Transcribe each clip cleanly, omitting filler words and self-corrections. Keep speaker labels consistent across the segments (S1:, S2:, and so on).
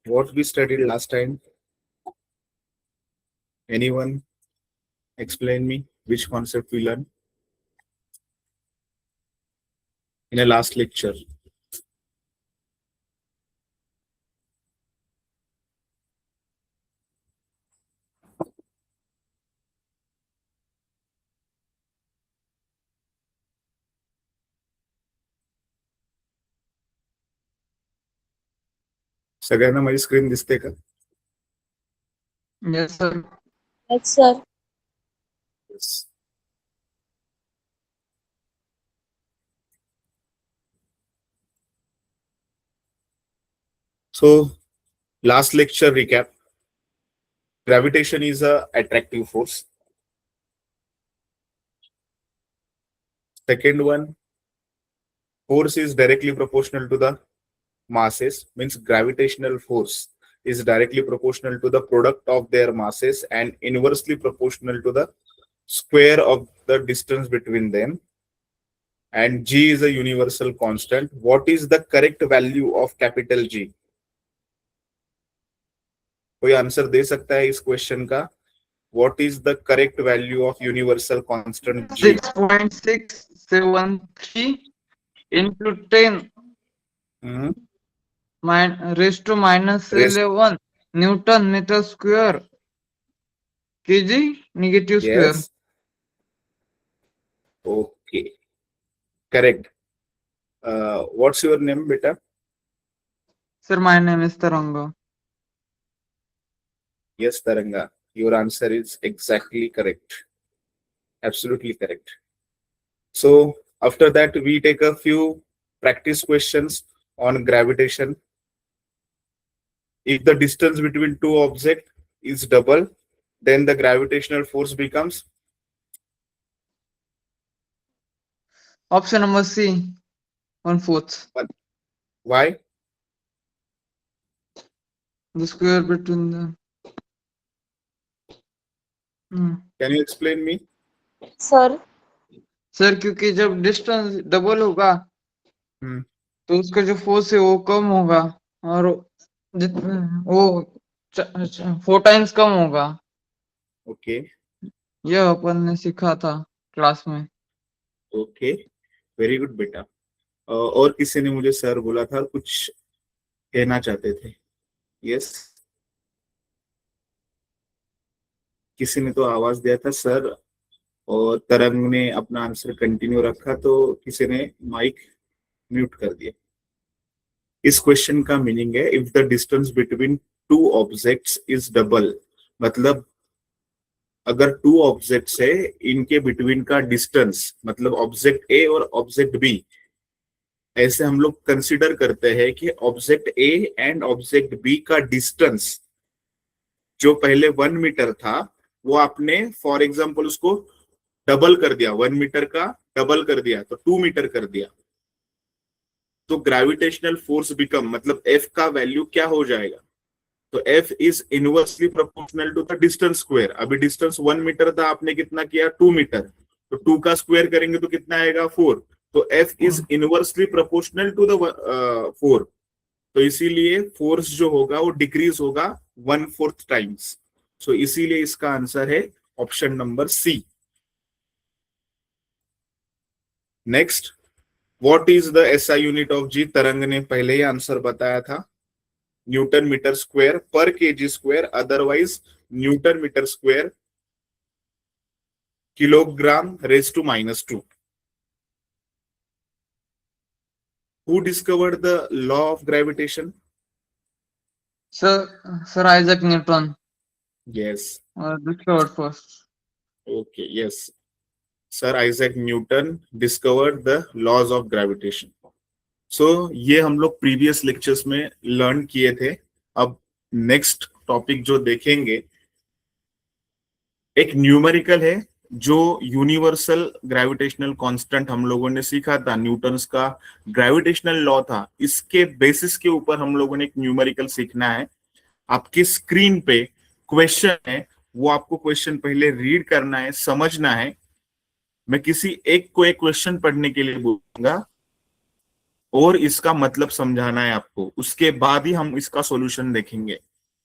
S1: What we studied last time? Anyone explain me which concept we learned in the last lecture? सगळ्यांना माझी screen दिसते का?
S2: Yes, sir.
S3: Yes, sir.
S1: Yes. So, last lecture recap. Gravitation is a attractive force. Second one, force is directly proportional to the masses, means gravitational force is directly proportional to the product of their masses and inversely proportional to the square of the distance between them. And G is a universal constant. What is the correct value of capital G? कोई answer दे सकता है इस question का? What is the correct value of universal constant G?
S2: 6.673 into 10 raised to minus
S1: Rest.
S2: 11 Newton meter square kg negative square.
S1: Yes. Okay. Correct. What's your name, beta?
S2: Sir, my name is Taranga.
S1: Yes, Taranga. Your answer is exactly correct. Absolutely correct. So after that, we take a few practice questions on gravitation. If the distance between two objects is double, then the gravitational force becomes
S2: Option number C, 1/4.
S1: why?
S2: The square between the.
S1: Can you explain me?
S3: Sir.
S2: Sir क्योंकि जब distance double होगा तो उसका जो force है वो कम होगा और जितना वो 4 टाइम्स कम होगा.
S1: ओके.
S2: यह अपन ने सीखा था क्लास में.
S1: ओके, वेरी गुड बेटा. और किसी ने मुझे सर बोला था, कुछ कहना चाहते थे. यस, किसी ने तो आवाज दिया था सर, और तरंग ने अपना आंसर कंटिन्यू रखा तो किसी ने माइक म्यूट कर दिया. इस क्वेश्चन का मीनिंग है if the distance between two objects is double, मतलब अगर टू ऑब्जेक्ट्स है, इनके बिटवीन का डिस्टेंस, मतलब ऑब्जेक्ट ए और ऑब्जेक्ट बी, ऐसे हम लोग कंसीडर करते हैं कि object A and object B का डिस्टेंस जो पहले 1 मीटर था वो आपने फॉर एग्जांपल उसको डबल कर दिया, 1 मीटर का डबल कर दिया तो 2 मीटर कर दिया, तो ग्रेविटेशनल फोर्स बिकम, मतलब एफ का वैल्यू क्या हो जाएगा? तो F is inversely proportional to the distance square. अभी डिस्टेंस 1 मीटर था, आपने कितना किया? 2 मीटर, तो 2 का स्क्वायर करेंगे तो कितना आएगा? 4. तो F is inversely proportional to the 4, तो इसीलिए फोर्स जो होगा वो डिक्रीज होगा 1/4 टाइम्स. सो इसीलिए इसका आंसर है option number C. Next, what is the SI unit of G? Tarang ने पहले ही आंसर बताया था, न्यूटन मीटर स्क्वायर पर kg square, otherwise newton metre square kilogram raise to -2. Who discovered the law of gravitation?
S2: Sir Isaac Newton.
S1: Yes.
S2: Discovered first.
S1: Okay, yes. Sir Isaac Newton discovered the laws of gravitation. So ये हम लोग previous lectures में learn किए थे. अब next topic जो देखेंगे एक न्यूमेरिकल है, जो यूनिवर्सल ग्रेविटेशनल कांस्टेंट हम लोगों ने सीखा था, न्यूटन्स का ग्रेविटेशनल लॉ था, इसके बेसिस के ऊपर हम लोगों ने एक न्यूमेरिकल सीखना है. आपकी स्क्रीन पे क्वेश्चन है, वो आपको क्वेश्चन पहले रीड करना है, समझना है. मैं किसी एक को एक क्वेश्चन पढ़ने के लिए बोलूंगा, और इसका मतलब समझाना है आपको, उसके बाद ही हम इसका सॉल्यूशन देखेंगे।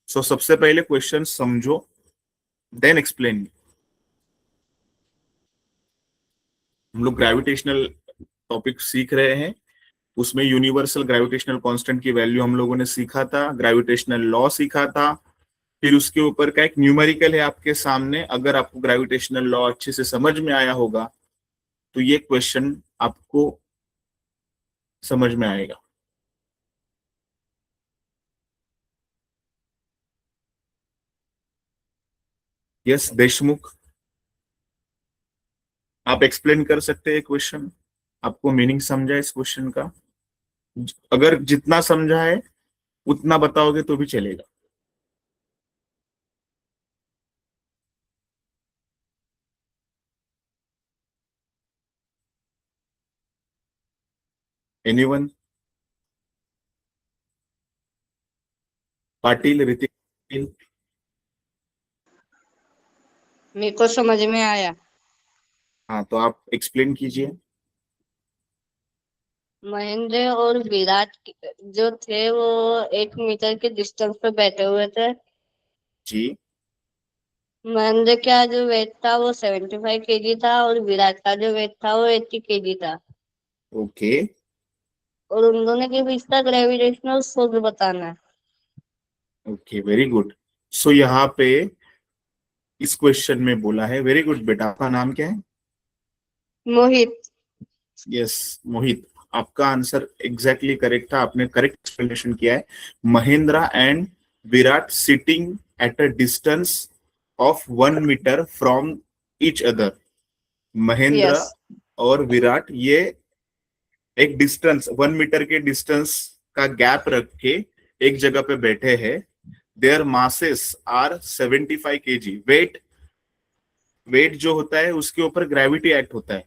S1: सो सबसे पहले क्वेश्चन समझो, देन एक्सप्लेन। हम लोग ग्रेविटेशनल टॉपिक सीख रहे हैं, उसमें यूनिवर्सल ग्रेविटेशनल कांस्टेंट की वैल्यू हम लोगों ने सीखा था, ग्रेविटेशनल लॉ सीखा था। फिर उसके ऊपर का एक न्यूमेरिकल है आपके सामने। अगर आपको ग्रेविटेशनल लॉ अच्छे से समझ में आया होगा तो ये क्वेश्चन आपको समझ में आएगा। यस देशमुख, आप एक्सप्लेन कर सकते हैं क्वेश्चन? आपको मीनिंग समझा इस क्वेश्चन का? अगर जितना समझा है उतना बताओगे तो भी चलेगा। एनीवन? पाटिल, ऋतिक पाटिल?
S3: मेरे को समझ में आया।
S1: हाँ तो आप एक्सप्लेन कीजिए।
S3: महेंद्र और विराट जो थे वो 8 मीटर के डिस्टेंस पे बैठे हुए थे।
S1: जी।
S3: महेंद्र का जो वेट था वो 75 kg था और विराट का जो वेट था वो 80 kg था।
S1: ओके।
S3: और उन दोनों के बीच का ग्रेविटेशनल फोर्स बताना है।
S1: Okay, very good. सो यहाँ पे इस क्वेश्चन में बोला है, वेरी गुड बेटा, आपका नाम क्या है?
S3: मोहित।
S1: यस मोहित, आपका आंसर एग्जैक्टली करेक्ट था, आपने करेक्ट एक्सप्लेनेशन किया है। Mahendra and Virat sitting at a distance of 1 metre from each other. Mahendra
S3: yes.
S1: और विराट ये एक डिस्टेंस 1 मीटर के डिस्टेंस का गैप रख के एक जगह पे बैठे हैं। Their masses are 75 kg। Weight, weight जो होता है उसके ऊपर ग्रेविटी एक्ट होता है,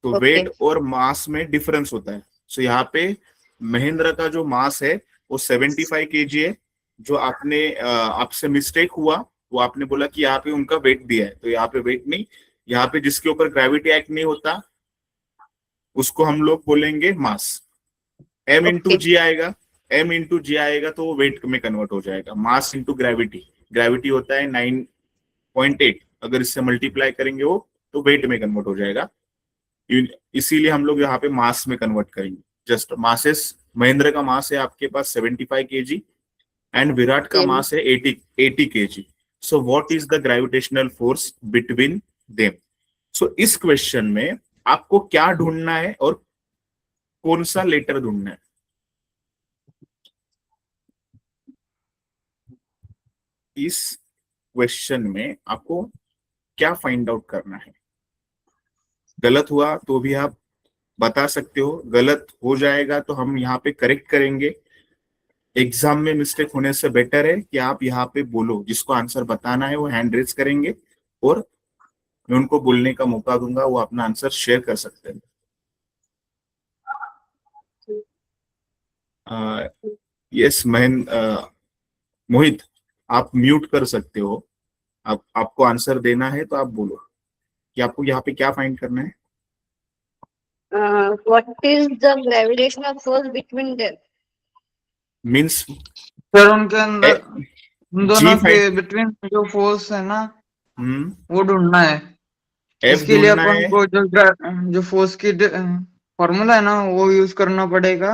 S1: तो
S3: ओके।
S1: वेट और मास में डिफरेंस होता है। सो यहाँ पे महेंद्र का जो मास है वो 75 kg है। जो आपने आपसे मिस्टेक हुआ, वो आपने बोला कि यहाँ पे उनका वेट दिया है, तो यहाँ पे वेट नहीं, यहाँ पे जिसके ऊपर ग्रेविटी एक्ट नहीं होता उसको हम लोग बोलेंगे mass. M into
S3: okay.
S1: G आएगा, एम इंटू जी आएगा तो वो वेट में कन्वर्ट हो जाएगा। मास इंटू ग्रेविटी, ग्रेविटी होता है 9.8, अगर इससे मल्टीप्लाई करेंगे वो तो वेट में कन्वर्ट हो जाएगा। इसीलिए हम लोग यहाँ पे मास में कन्वर्ट करेंगे। जस्ट मासेस, महेंद्र का मास है आपके पास 75 kg एंड विराट का मास है 80 kg। So what is the gravitational force between them? So इस क्वेश्चन में आपको क्या ढूंढना है और कौन सा लेटर ढूंढना है? इस क्वेश्चन में आपको क्या फाइंड आउट करना है? गलत हुआ तो भी आप बता सकते हो, गलत हो जाएगा तो हम यहाँ पे करेक्ट करेंगे। एग्जाम में मिस्टेक होने से बेटर है कि आप यहाँ पे बोलो, जिसको आंसर बताना है वो हैंड रेज करेंगे और मैं उनको बोलने का मौका दूंगा, वो अपना आंसर शेयर कर सकते हैं। यस मोहित, आप म्यूट कर सकते हो। आप आपको आंसर देना है तो आप बोलो कि आपको यहाँ पे क्या फाइंड करना है।
S3: What is the gravitational force between them?
S1: Means
S2: sir उनके अंदर उन
S1: जी
S2: दोनों के
S1: फाइंड,
S2: बिटवीन जो फोर्स है ना
S1: हम्म,
S2: वो ढूंढना है।
S1: एफ
S2: इसके लिए
S1: ढूंढना
S2: अपन
S1: है।
S2: को जो फोर्स की फॉर्मूला है ना वो यूज करना पड़ेगा।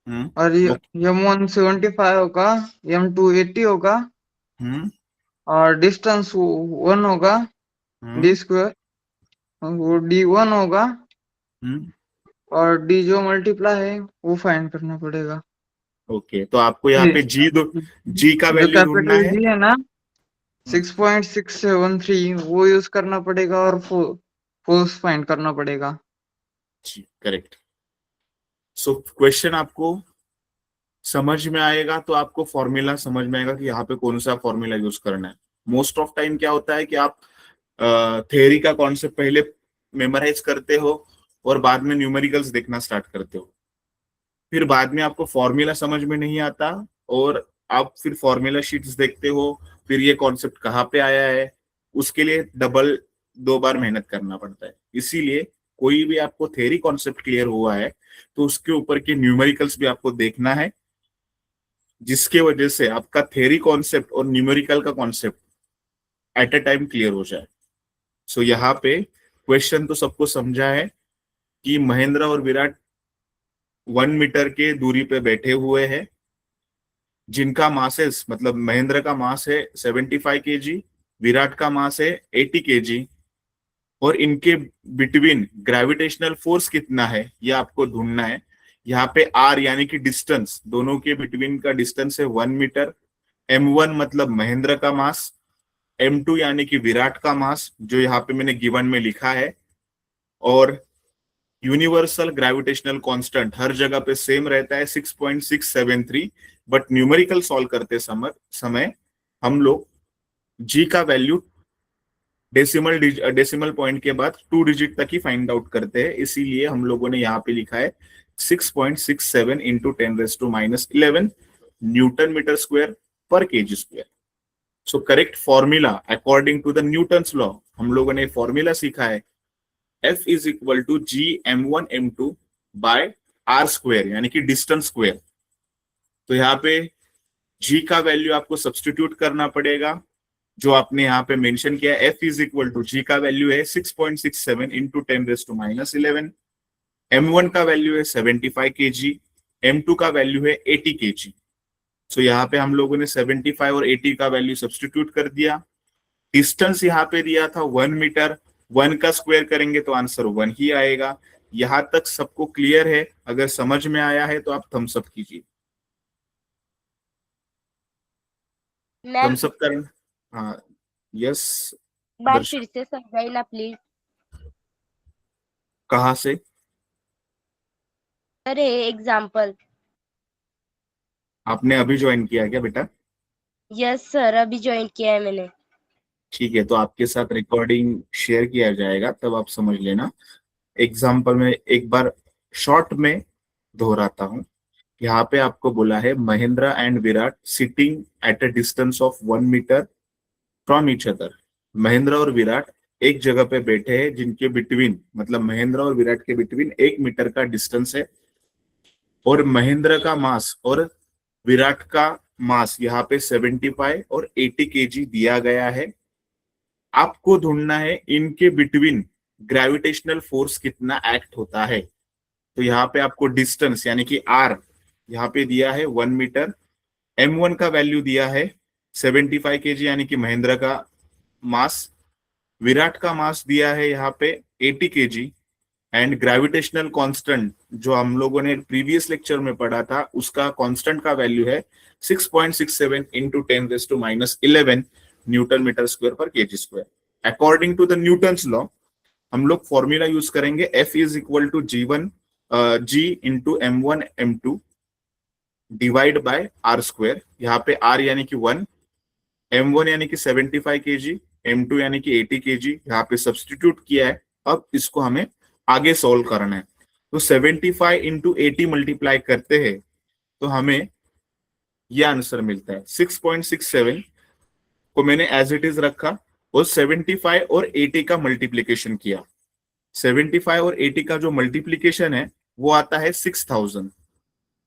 S1: हम्म।
S2: और
S1: वो,
S2: M1 75 होगा, M2 80 होगा
S1: हम्म।
S2: और डिस्टेंस 1 होगा,
S1: हम्म।
S2: डी स्क्वायर, वो D1 होगा
S1: हम्म।
S2: और डी जो मल्टीप्लाई है वो फाइंड करना पड़ेगा।
S1: ओके, तो आपको यहाँ
S2: ये
S1: पे जी दो, जी का
S2: जो
S1: वैल्यू ढूंढना
S2: कैपिटल
S1: है।
S2: जी है ना
S1: हम्म,
S2: 6.673 वो यूज करना पड़ेगा और फोर्स फाइंड करना पड़ेगा।
S1: जी करेक्ट। सो क्वेश्चन आपको समझ में आएगा तो आपको फॉर्मूला समझ में आएगा कि यहाँ पे कौन सा फॉर्मूला यूज करना है। मोस्ट ऑफ टाइम क्या होता है कि आप थ्योरी का कॉन्सेप्ट पहले मेमोराइज करते हो और बाद में न्यूमेरिकल्स देखना स्टार्ट करते हो, फिर बाद में आपको फॉर्मूला समझ में नहीं आता और आप फिर फॉर्मूला शीट्स देखते हो, फिर ये कॉन्सेप्ट कहाँ पे आया है, उसके लिए डबल 2 बार मेहनत करना पड़ता है। इसीलिए कोई भी आपको थ्योरी कॉन्सेप्ट क्लियर हुआ है तो उसके ऊपर के न्यूमेरिकल्स भी आपको देखना है, जिसके वजह से आपका थ्योरी कॉन्सेप्ट और न्यूमेरिकल का concept at a time clear हो जाए। सो यहाँ पे क्वेश्चन तो सबको समझा है कि महेंद्र और विराट 1 मीटर के दूरी पे बैठे हुए हैं, जिनका मास है, मतलब महेंद्र का मास है 75 kg, विराट का मास है 80 kg, और इनके बिटवीन ग्रेविटेशनल फोर्स कितना है ये आपको ढूंढना है। यहाँ पे आर यानी कि डिस्टेंस, दोनों के बिटवीन का डिस्टेंस है 1 मीटर। m1 मतलब महेंद्र का मास, m2 यानी कि विराट का मास जो यहाँ पे मैंने गिवन में लिखा है, और यूनिवर्सल ग्रेविटेशनल कांस्टेंट हर जगह पे सेम रहता है 6.673, बट न्यूमेरिकल सॉल्व करते समय हम लोग जी का वैल्यू डेसिमल पॉइंट के बाद 2 डिजिट तक ही फाइंड आउट करते हैं, इसीलिए हम लोगों ने यहाँ पे लिखा है 6.67 इंटू 10⁻⁻11 न्यूटन मीटर स्क्वायर पर kg square. So correct formula according to the Newton's law, हम लोगों ने फॉर्मूला सीखा है F is equal to G m1 m2 by R square यानी कि डिस्टेंस स्क्वायर। तो यहाँ पे जी का वैल्यू आपको सब्स्टिट्यूट करना पड़ेगा, जो आपने यहाँ पे मेंशन किया है। F इज इक्वल टू जी का वैल्यू है 6.67 इंटू 10⁻⁻11, m1 का वैल्यू है 75 kg, m2 का वैल्यू है 80 kg। सो यहाँ पे हम लोगों ने 75 और 80 का वैल्यू सब्स्टिट्यूट कर दिया। डिस्टेंस यहाँ पे दिया था 1 मीटर, 1 का स्क्वायर करेंगे तो आंसर 1 ही आएगा। यहाँ तक सबको क्लियर है? अगर समझ में आया है तो आप थम्स अप कीजिए। थम्स अप कर, हाँ यस।
S4: बार फिर से समझाइए प्लीज।
S1: कहाँ से?
S4: अरे एग्जाम्पल।
S1: आपने अभी ज्वाइन किया क्या बेटा?
S4: यस सर, अभी ज्वाइन किया है मैंने।
S1: ठीक है, तो आपके साथ रिकॉर्डिंग शेयर किया जाएगा, तब आप समझ लेना। एग्जाम्पल में एक बार शॉर्ट में दोहराता हूँ। यहाँ पे आपको बोला है Mahendra and Virat sitting at a distance of 1 metre from each other. Mahendra और विराट एक जगह पे बैठे हैं, जिनके बिटवीन, मतलब महेंद्र और विराट के बिटवीन 1 मीटर का डिस्टेंस है, और महेंद्र का मास और विराट का मास यहाँ पे 75 और 80 kg दिया गया है। आपको ढूंढना है इनके बिटवीन ग्रेविटेशनल फोर्स कितना एक्ट होता है। तो यहाँ पे आपको डिस्टेंस यानी कि आर यहाँ पे दिया है 1 मीटर, m1 का वैल्यू दिया है 75 kg यानी कि महेंद्र का मास, विराट का मास दिया है यहाँ पे 80 kg, एंड ग्रेविटेशनल कांस्टेंट जो हम लोगों ने प्रीवियस लेक्चर में पढ़ा था उसका कांस्टेंट का वैल्यू है 6.67 इंटू 10⁻⁻11 न्यूटन मीटर स्क्वायर पर kg square. According to the Newton's law हम लोग फॉर्मूला यूज करेंगे F is equal to G into m1 m2 divide by R square. यहाँ पे r यानी कि 1, m1 यानी कि 75 kg, m2 यानी कि 80 kg यहाँ पे सब्सटीट्यूट किया है। अब इसको हमें आगे सोल्व करना है। तो 75 इंटू 80 मल्टीप्लाई करते हैं तो हमें यह आंसर मिलता है 6.67 को मैंने एज इट इज रखा और 75 और 80 का मल्टीप्लीकेशन किया। 75 और 80 का जो मल्टीप्लीकेशन है वो आता है 6000,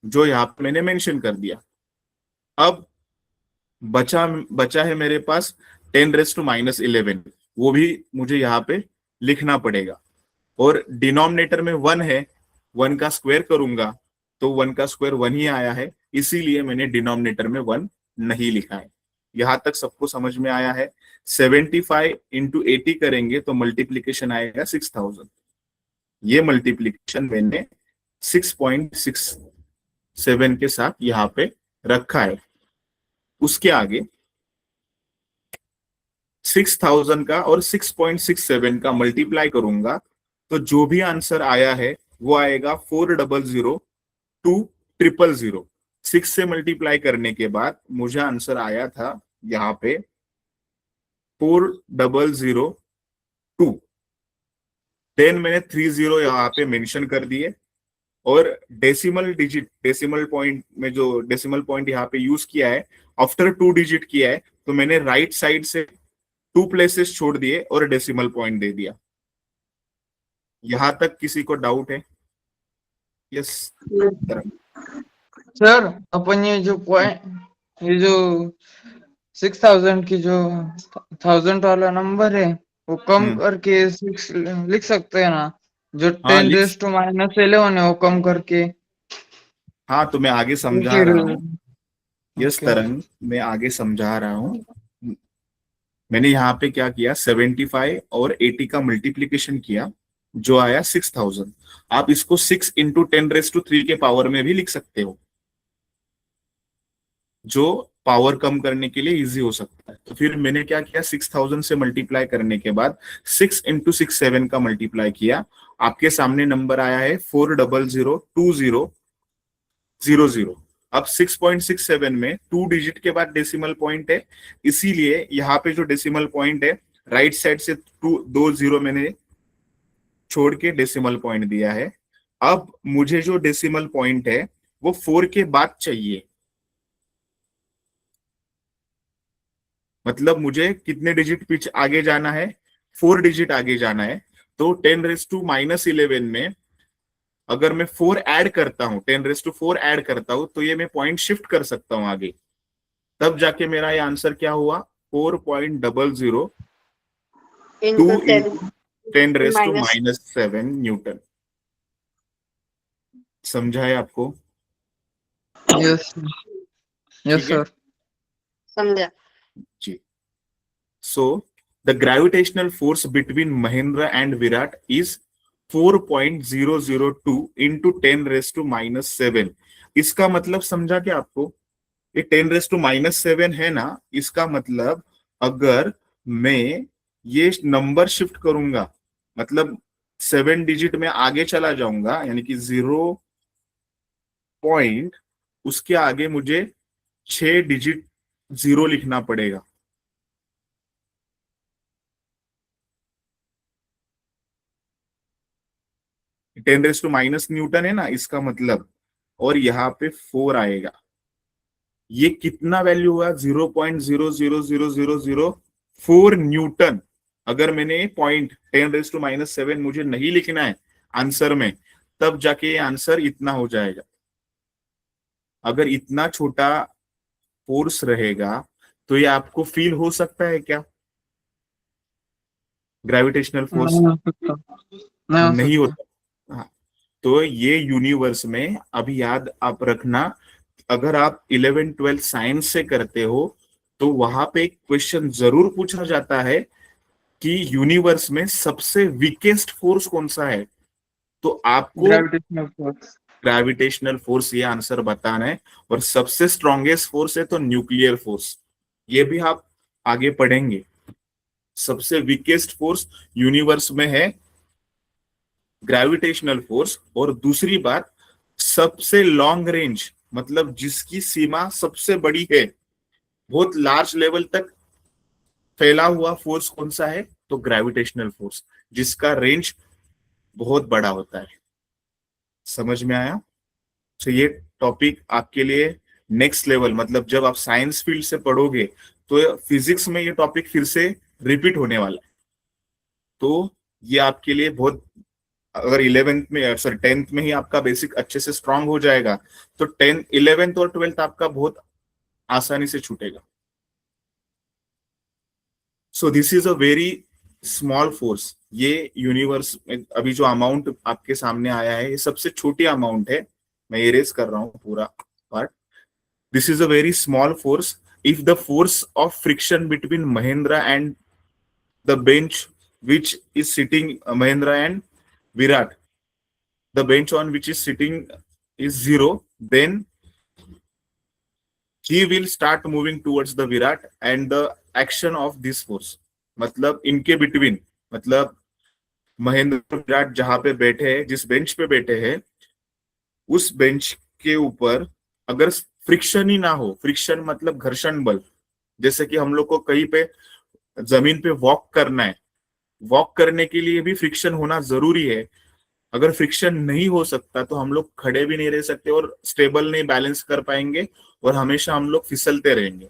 S1: जो यहाँ पे मैंने मेंशन कर दिया। अब बचा है मेरे पास 10⁻⁻11, वो भी मुझे यहाँ पे लिखना पड़ेगा, और डिनोमिनेटर में 1 है, 1 का स्क्वायर करूंगा तो 1 का स्क्वायर 1 ही आया है, इसीलिए मैंने डिनोमिनेटर में 1 नहीं लिखा है। यहां तक सबको समझ में आया है? 75 इंटू 80 करेंगे तो मल्टीप्लीकेशन आएगा 6000। ये मल्टीप्लीकेशन मैंने 6.67 के साथ यहाँ पे रखा है। उसके आगे 6000 का और 6.67 का मल्टीप्लाई करूंगा तो जो भी आंसर आया है वो आएगा 4000200। 6 से मल्टीप्लाई करने के बाद मुझे आंसर आया था यहाँ पे 4002। देन मैंने 30 यहाँ पे मेंशन कर दिए, और डेसिमल पॉइंट में जो डेसिमल पॉइंट यहाँ पे यूज किया है आफ्टर 2 डिजिट किया है, तो मैंने राइट साइड से 2 प्लेसेस छोड़ दिए और डेसिमल पॉइंट दे दिया। यहाँ तक किसी को डाउट है? यस।
S2: सर अपन ये जो पॉइंट, ये जो 6000 की जो 1000 वाला नंबर है वो कम करके 6 लिख सकते हैं ना? जो
S1: हाँ
S2: 10 रेज टू -11 है वो कम करके।
S1: हाँ, तो मैं आगे समझा
S2: फिर
S1: रहा हूँ। Yes
S2: okay.
S1: तरंग, मैं आगे समझा रहा हूँ। मैंने यहाँ पे क्या किया, 75 और 80 का मल्टीप्लीकेशन किया, जो आया 6000। आप इसको 6 इंटू 10⁻³ के पावर में भी लिख सकते हो, जो पावर कम करने के लिए इजी हो सकता है। तो फिर मैंने क्या किया, 6000 से मल्टीप्लाई करने के बाद 6 इंटू 67 का मल्टीप्लाई किया। आपके सामने नंबर आया है 4002000। अब 6.67 में 2 डिजिट के बाद डेसिमल पॉइंट है, इसीलिए यहाँ पे जो डेसिमल पॉइंट है राइट साइड से 2 जीरो मैंने छोड़ के डेसिमल पॉइंट दिया है। अब मुझे जो डेसिमल पॉइंट है वो 4 के बाद चाहिए, मतलब मुझे कितने डिजिट पीछे आगे जाना है, 4 डिजिट आगे जाना है। तो 10⁻⁻11 में अगर मैं 4 ऐड करता हूं, 10⁻⁴ ऐड करता हूं, तो ये मैं पॉइंट शिफ्ट कर सकता हूं आगे। तब जाके मेरा ये आंसर क्या हुआ, 4.00
S3: इंटू
S1: 2
S3: 10
S1: इंटू 10⁻⁻7
S3: माइनस
S1: न्यूटन। समझा है आपको?
S2: यस यस
S1: ठीक है
S2: सर।
S3: समझा।
S1: जी। So the gravitational force between Mahendra and Virat is 4.002 into 10⁻⁻7। इसका मतलब समझा क्या आपको? ये 10⁻⁻7 है ना, इसका मतलब अगर मैं ये नंबर शिफ्ट करूंगा, मतलब 7 डिजिट में आगे चला जाऊंगा, यानी कि 0 पॉइंट, उसके आगे मुझे 6 डिजिट 0 लिखना पड़ेगा। (10⁻⁻ है ना इसका मतलब, और यहाँ पे 4 आएगा। ये कितना वैल्यू हुआ, 0.0000004 न्यूटन। अगर मैंने पॉइंट 10⁻⁻7 मुझे नहीं लिखना है आंसर में, तब जाके ये आंसर इतना हो जाएगा। अगर इतना छोटा फोर्स रहेगा तो ये आपको फील हो सकता है क्या, ग्रेविटेशनल फोर्स?
S2: नहीं हो सकता, नहीं हो
S1: नहीं
S2: सकता।
S1: होता। हाँ, तो ये यूनिवर्स में, अभी याद आप रखना, अगर आप 11th-12th साइंस से करते हो तो वहां पे एक क्वेश्चन जरूर पूछा जाता है कि यूनिवर्स में सबसे वीकेस्ट फोर्स कौन सा है, तो आपको
S2: ग्रेविटेशनल फोर्स।
S1: ग्रेविटेशनल फोर्स ये आंसर बताना है। और सबसे स्ट्रॉन्गेस्ट फोर्स है तो न्यूक्लियर फोर्स, ये भी आप आगे पढ़ेंगे। सबसे वीकेस्ट फोर्स यूनिवर्स में है ग्रेविटेशनल फोर्स। और दूसरी बात, सबसे लॉन्ग रेंज, मतलब जिसकी सीमा सबसे बड़ी है, बहुत लार्ज लेवल तक फैला हुआ फोर्स कौन सा है, तो ग्रेविटेशनल फोर्स, जिसका रेंज बहुत बड़ा होता है। समझ में आया? तो ये टॉपिक आपके लिए नेक्स्ट लेवल, मतलब जब आप साइंस फील्ड से पढ़ोगे तो फिजिक्स में ये टॉपिक फिर से रिपीट होने वाला है। तो ये आपके लिए बहुत, अगर 11th में, सॉरी 10th में ही आपका बेसिक अच्छे से स्ट्रांग हो जाएगा, तो 10th 11th और 12th आपका बहुत आसानी से छूटेगा। So this is a very small force. ये यूनिवर्स में अभी जो अमाउंट आपके सामने आया है, ये सबसे छोटी अमाउंट है। मैं इरेज कर रहा हूं पूरा part. This is a very small force. If the force of friction between Mahendra and the bench which is sitting, Mahendra and Virat, the bench on which is sitting is 0, then he will start moving towards the Virat and the action of this force, मतलब इनके between, मतलब महेंद्र विराट जहां पे बैठे हैं, जिस bench पे बैठे हैं, उस बेंच के ऊपर अगर फ्रिक्शन ही ना हो, फ्रिक्शन मतलब घर्षण बल, जैसे कि हम लोग को कहीं पे जमीन पे वॉक करना है, वॉक करने के लिए भी फ्रिक्शन होना जरूरी है। अगर फ्रिक्शन नहीं हो सकता तो हम लोग खड़े भी नहीं रह सकते और स्टेबल नहीं बैलेंस कर पाएंगे, और हमेशा हम लोग फिसलते रहेंगे,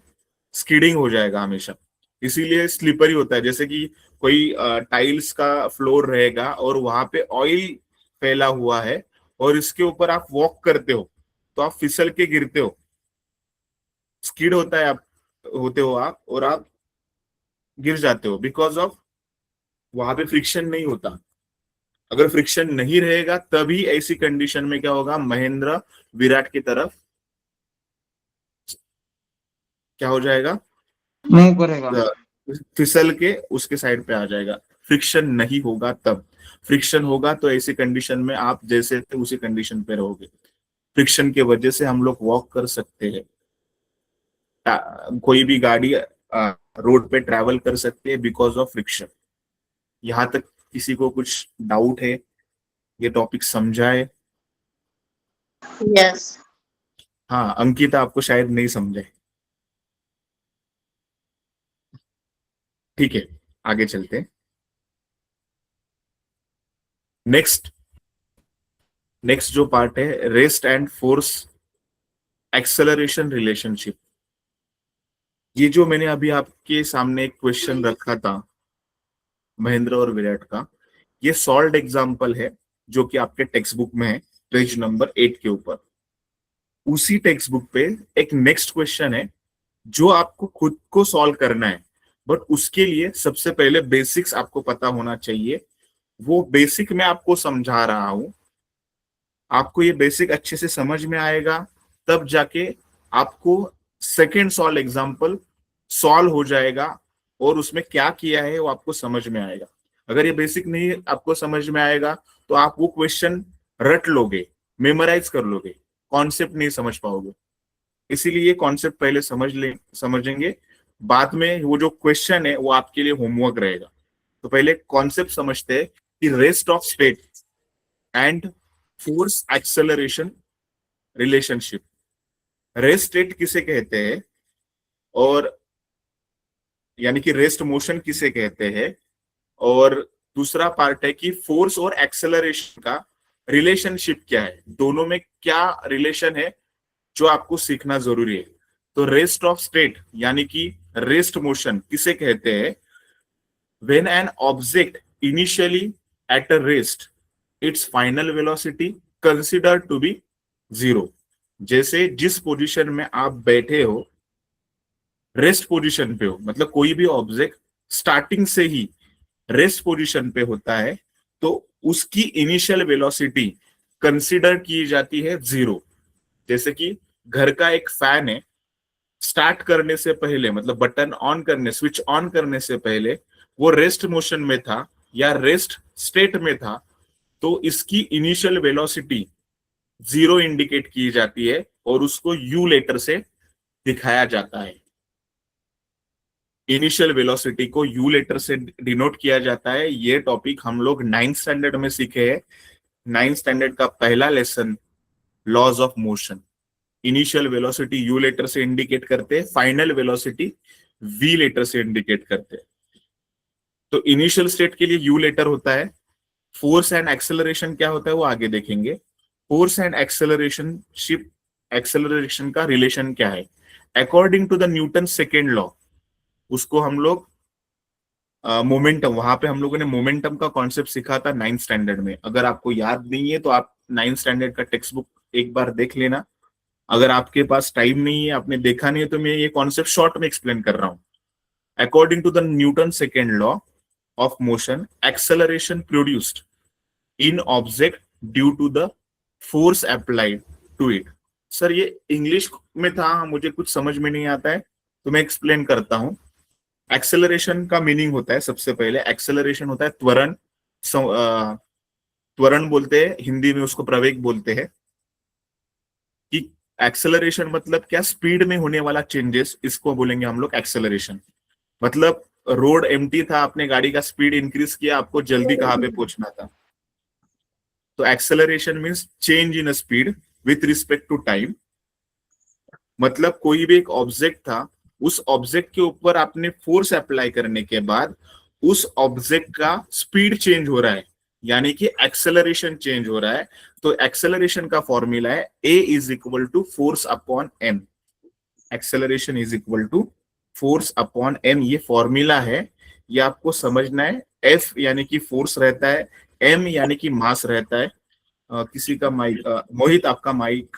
S1: स्कीडिंग हो जाएगा हमेशा। इसीलिए स्लिपरी होता है। जैसे कि कोई टाइल्स का फ्लोर रहेगा और वहां पे ऑयल फैला हुआ है और इसके ऊपर आप वॉक करते हो तो आप फिसल के गिरते हो, स्किड होता है, आप होते हो आप, और आप गिर जाते हो बिकॉज ऑफ वहां पे फ्रिक्शन नहीं होता। अगर फ्रिक्शन नहीं रहेगा तभी ऐसी कंडीशन में क्या होगा, महेंद्र विराट की तरफ क्या हो जाएगा,
S2: मूव करेगा।
S1: फिसल के उसके साइड पे आ जाएगा। फ्रिक्शन नहीं होगा तब, फ्रिक्शन होगा तो ऐसी कंडीशन में आप जैसे थे उसी कंडीशन पे रहोगे। फ्रिक्शन की वजह से हम लोग वॉक कर सकते हैं, कोई भी गाड़ी रोड पे ट्रैवल कर सकती है बिकॉज ऑफ फ्रिक्शन। यहाँ तक किसी को कुछ डाउट है, ये टॉपिक समझा है?
S3: यस।
S1: हाँ, अंकिता आपको शायद नहीं समझे। ठीक है, आगे चलते हैं। नेक्स्ट नेक्स्ट जो पार्ट है, rest and force acceleration relationship. ये जो मैंने अभी आपके सामने एक क्वेश्चन रखा था महेंद्र और विराट का, ये सॉल्व्ड एग्जांपल है जो कि आपके टेक्स्ट बुक में है, पेज नंबर 8 के ऊपर। उसी टेक्स्ट बुक पे एक नेक्स्ट क्वेश्चन है जो आपको खुद को सॉल्व करना है, बट उसके लिए सबसे पहले बेसिक्स आपको पता होना चाहिए। वो बेसिक मैं आपको समझा रहा हूं, आपको ये बेसिक अच्छे से समझ में आएगा तब जाके आपको सेकेंड सॉल्व एग्जाम्पल सॉल्व हो जाएगा और उसमें क्या किया है वो आपको समझ में आएगा। अगर ये बेसिक नहीं आपको समझ में आएगा तो आप वो क्वेश्चन रट लोगे, मेमोराइज कर लोगे, कॉन्सेप्ट नहीं समझ पाओगे। इसीलिए ये कॉन्सेप्ट पहले समझेंगे, बाद में वो जो क्वेश्चन है वो आपके लिए होमवर्क रहेगा। तो पहले कॉन्सेप्ट समझते हैं कि rest of state and force acceleration relationship. Rest state किसे कहते हैं और यानी कि रेस्ट मोशन किसे कहते हैं, और दूसरा पार्ट है कि फोर्स और एक्सेलरेशन का रिलेशनशिप क्या है, दोनों में क्या रिलेशन है जो आपको सीखना जरूरी है। तो रेस्ट ऑफ स्टेट यानी कि रेस्ट मोशन किसे कहते हैं, when an object initially at a rest its final velocity consider to be zero. जैसे जिस पोजीशन में आप बैठे हो, रेस्ट पोजीशन पे हो, मतलब कोई भी ऑब्जेक्ट स्टार्टिंग से ही रेस्ट पोजीशन पे होता है तो उसकी इनिशियल वेलोसिटी कंसिडर की जाती है जीरो। जैसे कि घर का एक फैन है, स्टार्ट करने से पहले, मतलब बटन ऑन करने, स्विच ऑन करने से पहले वो रेस्ट मोशन में था या रेस्ट स्टेट में था, तो इसकी इनिशियल वेलोसिटी जीरो इंडिकेट की जाती है और उसको यू लेटर से दिखाया जाता है। इनिशियल वेलोसिटी को यू लेटर से डिनोट किया जाता है। ये टॉपिक हम लोग 9th स्टैंडर्ड में सीखे हैं। 9th स्टैंडर्ड का पहला lesson, laws of motion. Initial velocity U letter से इंडिकेट करते हैं, फाइनल वेलोसिटी वी लेटर से इंडिकेट करते हैं। तो इनिशियल स्टेट के लिए यू लेटर होता है। फोर्स एंड एक्सेलरेशन क्या होता है वो आगे देखेंगे। फोर्स एंड एक्सेलरेशन का रिलेशन क्या है, according to the Newton second law, उसको हम लोग मोमेंटम, वहां पे हम लोगों ने मोमेंटम का कॉन्सेप्ट सीखा था 9th स्टैंडर्ड में। अगर आपको याद नहीं है तो आप 9th स्टैंडर्ड का टेक्स्ट बुक एक बार देख लेना। अगर आपके पास टाइम नहीं है, आपने देखा नहीं है, तो मैं ये कॉन्सेप्ट शॉर्ट में एक्सप्लेन कर रहा हूं। According to the Newton second law of motion, acceleration produced in object due to the force applied to it. Sir ये इंग्लिश में था, मुझे कुछ समझ में नहीं आता है तो मैं एक्सप्लेन करता हूं। एक्सेलरेशन का मीनिंग होता है, सबसे पहले एक्सेलरेशन होता है त्वरण। त्वरण बोलते हैं हिंदी में, उसको प्रवेग बोलते हैं। कि एक्सेलरेशन मतलब क्या, स्पीड में होने वाला चेंजेस, इसको बोलेंगे हम लोग एक्सेलरेशन। मतलब रोड एम्प्टी था, आपने गाड़ी का स्पीड इंक्रीज किया, आपको जल्दी कहाँ पे पहुंचना था, तो acceleration means change in speed with respect to time. मतलब कोई भी एक ऑब्जेक्ट था, उस ऑब्जेक्ट के ऊपर आपने फोर्स अप्लाई करने के बाद उस ऑब्जेक्ट का स्पीड चेंज हो रहा है, यानी कि एक्सेलरेशन चेंज हो रहा है। तो एक्सेलरेशन का फॉर्मूला है A is equal to force upon m। Acceleration is equal to force upon M, ये फॉर्मूला है, ये आपको समझना है। एफ यानी कि फोर्स रहता है, एम यानी कि मास रहता है। किसी का माइक, मोहित आपका माइक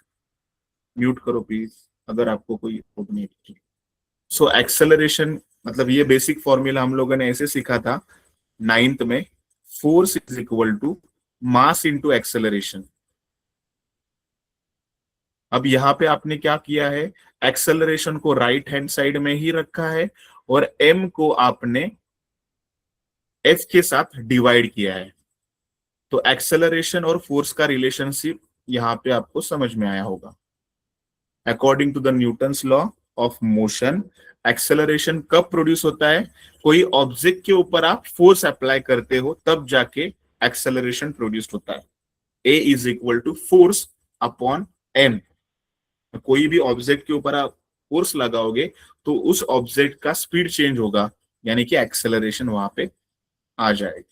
S1: म्यूट करो प्लीज, अगर आपको कोई नहीं। सो एक्सेलरेशन मतलब ये बेसिक फॉर्मूला हम लोगों ने ऐसे सीखा था 9th में, force is equal to mass into acceleration. अब यहाँ पे आपने क्या किया है, एक्सेलरेशन को राइट हैंड साइड में ही रखा है और एम को आपने एफ के साथ डिवाइड किया है। तो एक्सेलरेशन और फोर्स का रिलेशनशिप यहाँ पे आपको समझ में आया होगा। According to the Newton's law of motion, acceleration कब प्रोड्यूस होता है, कोई ऑब्जेक्ट के ऊपर आप फोर्स अप्लाई करते हो तब जाके एक्सेलरेशन प्रोड्यूस होता है। A is equal to force upon M. कोई भी ऑब्जेक्ट के ऊपर आप फोर्स लगाओगे तो उस ऑब्जेक्ट का स्पीड चेंज होगा, यानी कि एक्सेलरेशन वहां पे आ जाएगी।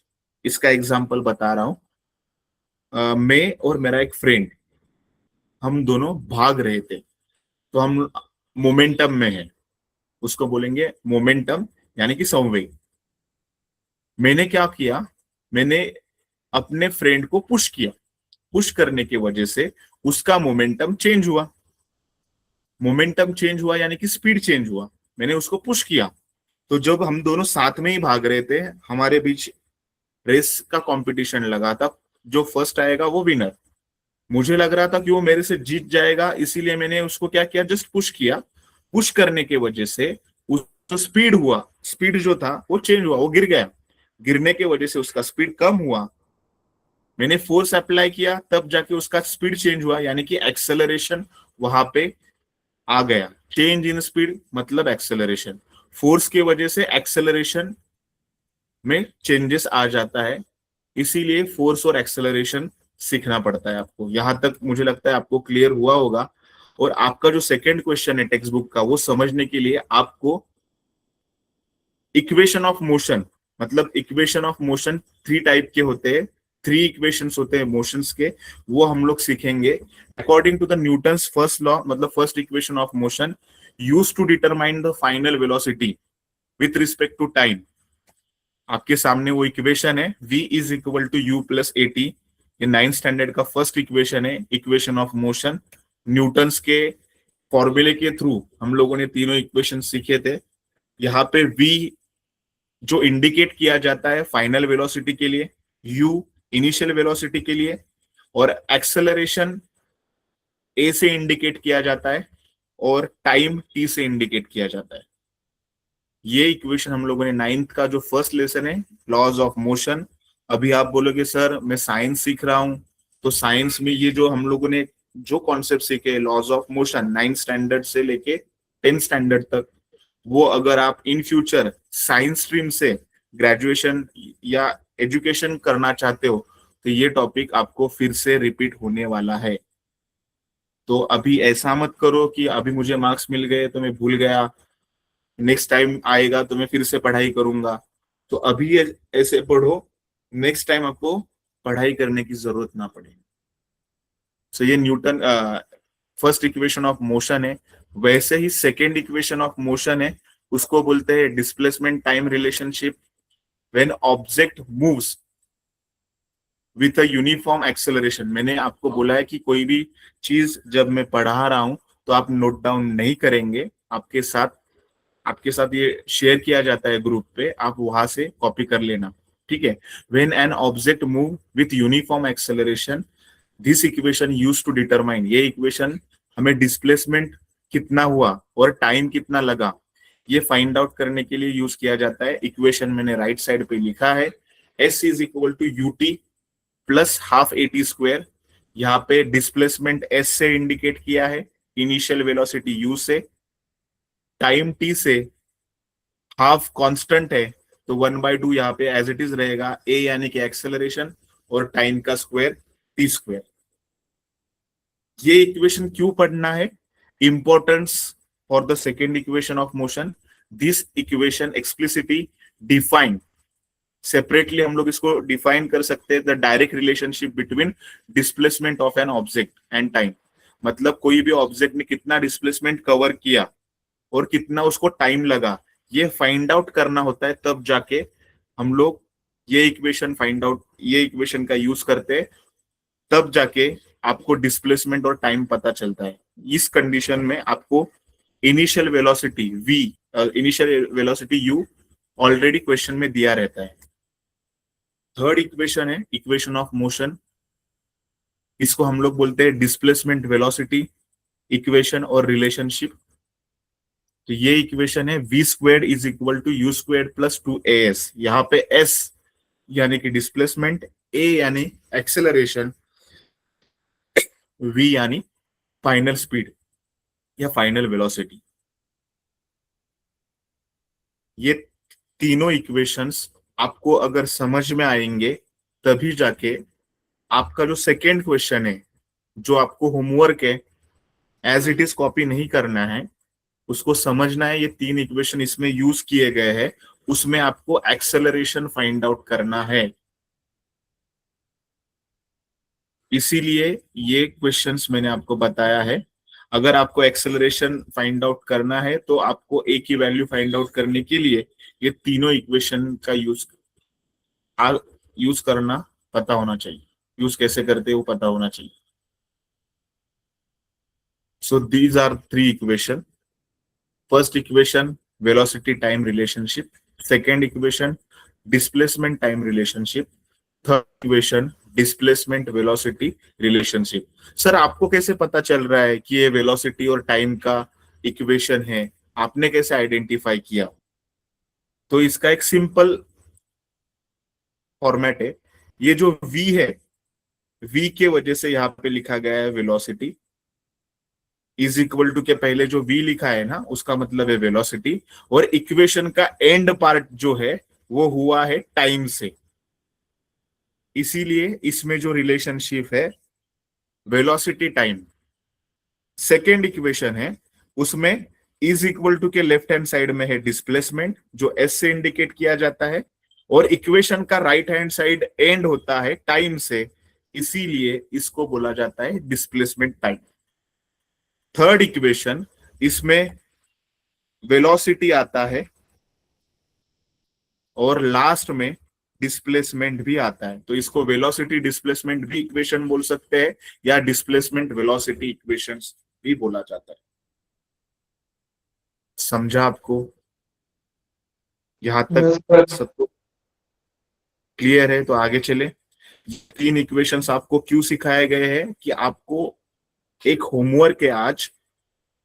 S1: इसका एग्जांपल बता रहा हूं। मैं और मेरा एक फ्रेंड, हम दोनों भाग रहे थे, तो हम मोमेंटम में हैं, उसको बोलेंगे मोमेंटम यानी कि संवेग। मैंने क्या किया, मैंने अपने फ्रेंड को पुश किया, पुश करने की वजह से उसका मोमेंटम चेंज हुआ। मोमेंटम चेंज हुआ यानी कि स्पीड चेंज हुआ, मैंने उसको पुश किया। तो जब हम दोनों साथ में ही भाग रहे थे, हमारे बीच रेस का कंपटीशन लगा था, जो फर्स्ट आएगा वो विनर। मुझे लग रहा था कि वो मेरे से जीत जाएगा, इसीलिए मैंने उसको क्या किया, जस्ट पुश किया। पुश करने की वजह से जो स्पीड हुआ, स्पीड जो था वो चेंज हुआ, वो गिर गया। गिरने की वजह से उसका स्पीड कम हुआ। मैंने फोर्स अप्लाई किया तब जाके उसका स्पीड चेंज हुआ, यानी कि एक्सेलरेशन वहां पे आ गया। चेंज इन स्पीड मतलब एक्सेलरेशन। फोर्स की वजह से एक्सेलरेशन में चेंजेस आ जाता है, इसीलिए फोर्स और एक्सेलरेशन सीखना पड़ता है आपको। यहां तक मुझे लगता है आपको क्लियर हुआ होगा। और आपका जो सेकंड क्वेश्चन है टेक्स्ट बुक का, वो समझने के लिए आपको इक्वेशन ऑफ मोशन, मतलब इक्वेशन ऑफ मोशन 3 टाइप के होते हैं, 3 इक्वेशंस होते हैं मोशंस के, वो हम लोग सीखेंगे। According to the Newton's first law, मतलब first equation of motion use to determine the final velocity with respect to time. आपके सामने वो इक्वेशन है, v is equal to u plus a t. ये 9th स्टैंडर्ड का first equation है, equation of motion. Newton's के फॉर्मूले के थ्रू हम लोगों ने तीनों इक्वेशन सीखे थे। यहाँ पे v जो इंडिकेट किया जाता है फाइनल वेलोसिटी के लिए, u इनिशियल वेलोसिटी के लिए, और एक्सेलरेशन a से इंडिकेट किया जाता है और टाइम t से इंडिकेट किया जाता है। ये इक्वेशन हम लोगों ने 9th का जो फर्स्ट लेसन है, लॉज ऑफ मोशन। अभी आप बोलोगे सर मैं साइंस सीख रहा हूं, तो साइंस में ये जो हम लोगों ने जो कॉन्सेप्ट सीखे laws of motion 9th standard से लेके 10th स्टैंडर्ड तक, वो अगर आप इन फ्यूचर साइंस स्ट्रीम से ग्रेजुएशन या एजुकेशन करना चाहते हो तो ये टॉपिक आपको फिर से रिपीट होने वाला है। तो अभी ऐसा मत करो कि अभी मुझे मार्क्स मिल गए तो मैं भूल गया, नेक्स्ट टाइम आएगा तो मैं फिर से पढ़ाई करूंगा। तो अभी ऐसे पढ़ो, नेक्स्ट टाइम आपको पढ़ाई करने की जरूरत ना पड़े। सो ये Newton first equation of motion है। वैसे ही सेकेंड इक्वेशन ऑफ मोशन है, उसको बोलते हैं displacement time relationship. When object moves with a uniform acceleration. मैंने आपको बोला है कि कोई भी चीज जब मैं पढ़ा रहा हूं तो आप नोट डाउन नहीं करेंगे, आपके साथ ये शेयर किया जाता है ग्रुप पे, आप वहां से कॉपी कर लेना, ठीक है। When an object move with uniform acceleration, this equation use to determine, ये इक्वेशन हमें डिस्प्लेसमेंट कितना हुआ और टाइम कितना लगा ये फाइंड आउट करने के लिए यूज किया जाता है। इक्वेशन मैंने राइट साइड पे लिखा है, s is equal to U T plus half A T square. यहाँ पे डिस्प्लेसमेंट s से इंडिकेट किया है, इनिशियल वेलोसिटी u से, टाइम t से, हाफ कांस्टेंट है तो 1/2 यहाँ पे एज इट इज रहेगा, a यानी कि एक्सेलरेशन और टाइम का स्क्वायर t स्क्वायर। ये इक्वेशन क्यों पढ़ना है, importance for the second equation of motion. This equation explicitly define, separately हम लोग इसको डिफाइन कर सकते हैं, the direct relationship between displacement of an object and time. मतलब कोई भी ऑब्जेक्ट ने कितना डिस्प्लेसमेंट कवर किया और कितना उसको टाइम लगा, ये फाइंड आउट करना होता है, तब जाके हम लोग ये इक्वेशन का यूज करते हैं, तब जाके आपको डिस्प्लेसमेंट और टाइम पता चलता है। इस कंडीशन में आपको initial velocity v, initial velocity u already question में दिया रहता है। थर्ड इक्वेशन है इक्वेशन ऑफ मोशन, इसको हम लोग बोलते हैं डिस्प्लेसमेंट वेलोसिटी इक्वेशन और रिलेशनशिप। तो ये इक्वेशन है v squared is equal to u squared plus 2as। यहाँ पे s यानी कि डिस्प्लेसमेंट, a यानी एक्सेलरेशन, v यानी फाइनल स्पीड या फाइनल वेलोसिटी। ये तीनों इक्वेशंस आपको अगर समझ में आएंगे तभी जाके आपका जो सेकेंड क्वेश्चन है, जो आपको होमवर्क है, एज इट इज कॉपी नहीं करना है, उसको समझना है। ये तीन इक्वेशन इसमें यूज किए गए हैं, उसमें आपको एक्सेलरेशन फाइंड आउट करना है। इसीलिए ये क्वेश्चंस मैंने आपको बताया है। अगर आपको एक्सेलरेशन फाइंड आउट करना है तो आपको ए की वैल्यू फाइंड आउट करने के लिए ये तीनों इक्वेशन का यूज करना पता होना चाहिए। यूज कैसे करते हैं वो पता होना चाहिए। So these are three equation. First equation velocity time relationship, second equation displacement time relationship, third equation displacement velocity relationship. Sir आपको कैसे पता चल रहा है कि ये वेलोसिटी और टाइम का इक्वेशन है, आपने कैसे आइडेंटिफाई किया? तो इसका एक सिंपल फॉर्मेट है। ये जो v है, v के वजह से यहाँ पे लिखा गया है वेलोसिटी, इज इक्वल टू के पहले जो v लिखा है ना, उसका मतलब है वेलोसिटी, और इक्वेशन का एंड पार्ट जो है वो हुआ है टाइम से। इसीलिए इसमें जो रिलेशनशिप है वेलोसिटी टाइम। सेकेंड इक्वेशन है उसमें इज इक्वल टू के लेफ्ट हैंड साइड में है डिस्प्लेसमेंट, जो एस से इंडिकेट किया जाता है, और इक्वेशन का राइट हैंड साइड एंड होता है टाइम से, इसीलिए इसको बोला जाता है डिस्प्लेसमेंट टाइम। थर्ड इक्वेशन, इसमें वेलोसिटी आता है और लास्ट में डिस्प्लेसमेंट भी आता है, तो इसको वेलोसिटी डिस्प्लेसमेंट भी इक्वेशन बोल सकते हैं या डिस्प्लेसमेंट वेलोसिटी इक्वेशंस भी बोला जाता है। समझा आपको? यहां तक सबको क्लियर है? तो आगे चले। तीन इक्वेशंस आपको क्यों सिखाए गए हैं कि आपको एक होमवर्क है आज,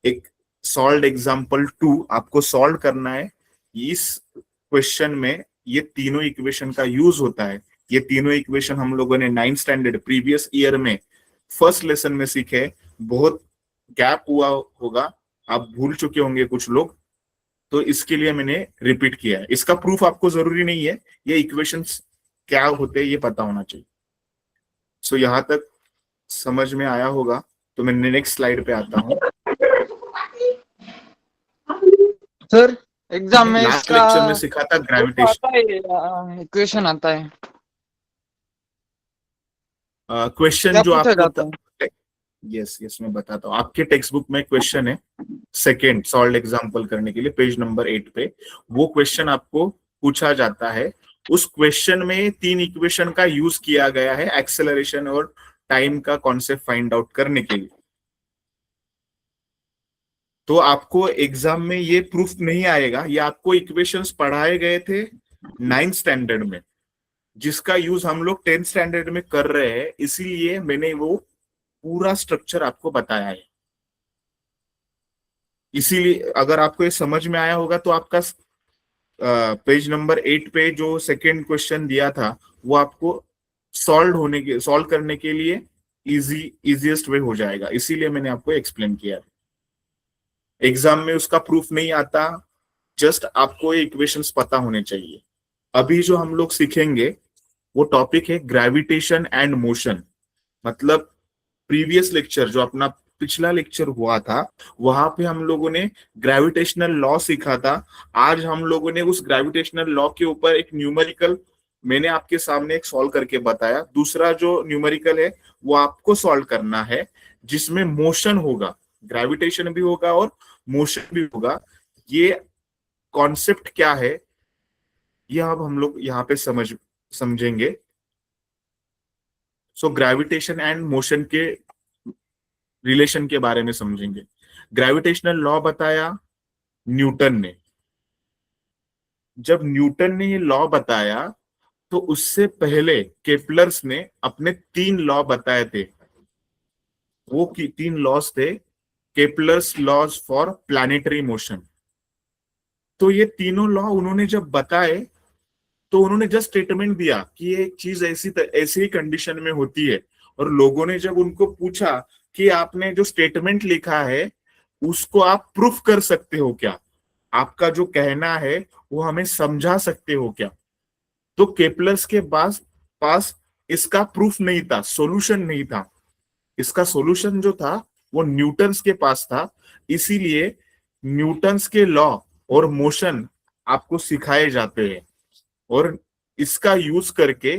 S1: एक सॉल्व एग्जांपल 2 आपको सॉल्व करना है। इस क्वेश्चन में ये तीनों इक्वेशन का यूज होता है। ये तीनों इक्वेशन हम लोगों ने 9th स्टैंडर्ड प्रीवियस ईयर में फर्स्ट लेसन में सीखे। बहुत गैप हुआ होगा, आप भूल चुके होंगे कुछ लोग, तो इसके लिए मैंने रिपीट किया है। इसका प्रूफ आपको जरूरी नहीं है, ये इक्वेशंस क्या होते हैं ये पता होना चाहिए। सो यहां तक समझ में आया होगा, तो मैं नेक्स्ट स्लाइड पे आता हूँ।
S2: सर एग्जाम में
S1: लास्ट
S2: इसका
S1: लेक्चर में सिखा था ग्रेविटेशन
S2: इक्वेशन आता है,
S1: क्वेश्चन
S2: क्या
S1: जो
S2: पूछा
S1: आपको
S2: जाता है?
S1: यस मैं बताता हूँ। आपके टेक्स्ट बुक में क्वेश्चन है, सेकेंड सॉल्व एग्जांपल करने के लिए पेज नंबर 8 पे वो क्वेश्चन आपको पूछा जाता है। उस क्वेश्चन में तीन इक्वेशन का यूज किया गया है एक्सेलरेशन और टाइम का कॉन्सेप्ट फाइंड आउट करने के लिए। तो आपको एग्जाम में ये प्रूफ नहीं आएगा, ये आपको इक्वेशंस पढ़ाए गए थे 9th स्टैंडर्ड में, जिसका यूज हम लोग 10th स्टैंडर्ड में कर रहे हैं, इसीलिए मैंने वो पूरा स्ट्रक्चर आपको बताया है। इसीलिए अगर आपको ये समझ में आया होगा तो आपका पेज नंबर 8 पे जो सेकेंड क्वेश्चन दिया था वो आपको सॉल्व करने के लिए इजीएस्ट वे हो जाएगा, इसीलिए मैंने आपको एक्सप्लेन किया। एग्जाम में उसका प्रूफ नहीं आता, जस्ट आपको ये इक्वेशंस पता होने चाहिए। अभी जो हम लोग सीखेंगे वो टॉपिक है ग्रेविटेशन एंड मोशन। मतलब प्रीवियस लेक्चर जो अपना पिछला लेक्चर हुआ था वहां पे हम लोगों ने ग्रेविटेशनल लॉ सीखा था। आज हम लोगों ने उस ग्रेविटेशनल लॉ के ऊपर एक न्यूमेरिकल मैंने आपके सामने एक सॉल्व करके बताया। दूसरा जो न्यूमेरिकल है वो आपको सॉल्व करना है, जिसमें मोशन होगा, ग्रेविटेशन भी होगा और मोशन भी होगा। ये कॉन्सेप्ट क्या है ये अब हम लोग यहाँ पे समझेंगे। सो ग्रेविटेशन एंड मोशन के रिलेशन के बारे में समझेंगे। ग्रेविटेशनल लॉ बताया न्यूटन ने। जब न्यूटन ने ये लॉ बताया तो उससे पहले केपलर्स ने अपने 3 लॉ बताए थे। वो की 3 लॉज थे Kepler's laws for planetary motion. तो ये तीनों लॉ उन्होंने जब बताए तो उन्होंने जस्ट स्टेटमेंट दिया कि ये चीज ऐसी ही कंडीशन में होती है। और लोगों ने जब उनको पूछा कि आपने जो स्टेटमेंट लिखा है उसको आप प्रूफ कर सकते हो क्या, आपका जो कहना है वो हमें समझा सकते हो क्या, तो केपलर्स के पास इसका प्रूफ नहीं था, सॉल्यूशन नहीं था। इसका सॉल्यूशन जो था वो न्यूटन्स के पास था। इसीलिए न्यूटन्स के लॉ और मोशन आपको सिखाए जाते हैं और इसका यूज करके